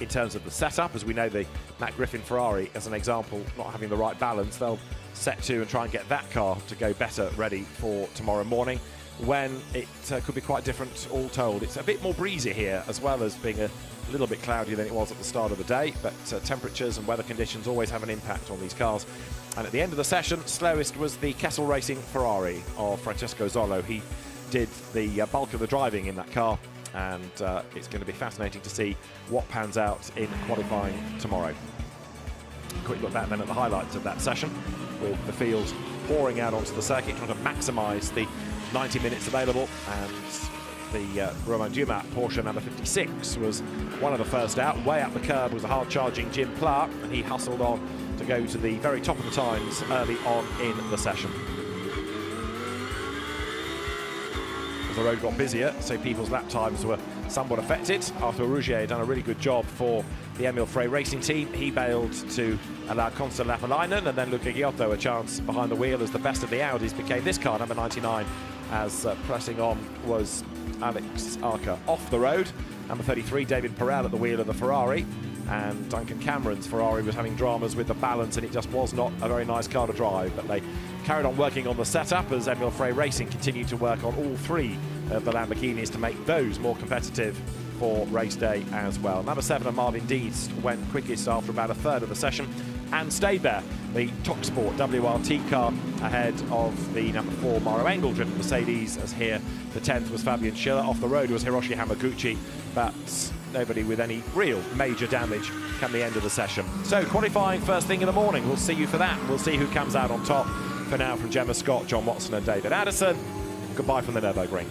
in terms of the setup, as we know the Matt Griffin Ferrari, as an example, not having the right balance. They'll set to and try and get that car to go better ready for tomorrow morning, when it could be quite different all told. It's a bit more breezy here, as well as being a little bit cloudier than it was at the start of the day, but temperatures and weather conditions always have an impact on these cars. And at the end of the session, slowest was the Kessel Racing Ferrari of Francesco Zollo. He did the bulk of the driving in that car, and it's going to be fascinating to see what pans out in qualifying tomorrow. Quick look back then at the highlights of that session, with the field pouring out onto the circuit, trying to maximise the 90 minutes available, and the Romain Dumas Porsche number 56 was one of the first out. Way up the curb was a hard-charging Jim Pla, and he hustled on to go to the very top of the times early on in the session. As the road got busier, so people's lap times were somewhat affected. Arthur Rougier had done a really good job for the Emil Frey racing team. He bailed to allow Konsta Lapalainen and then Luca Giotto a chance behind the wheel as the best of the Audis became this car, number 99, as pressing on was Alex Arca. Off the road, number 33, David Perel at the wheel of the Ferrari, and Duncan Cameron's Ferrari was having dramas with the balance, and it just was not a very nice car to drive. But they carried on working on the setup as Emil Frey Racing continued to work on all three of the Lamborghinis to make those more competitive for race day as well. Number 7 of Marvin Dienst went quickest after about a third of the session. and stayed there. The TalkSport WRT car ahead of the number 4 Mauro Engel driven Mercedes, as here the 10th was Fabian Schiller. Off the road was Hiroshi Hamaguchi, but nobody with any real major damage come the end of the session. So qualifying first thing in the morning, we'll see you for that. We'll see who comes out on top. For now, from Gemma Scott, John Watson and David Addison, goodbye from the Nürburgring.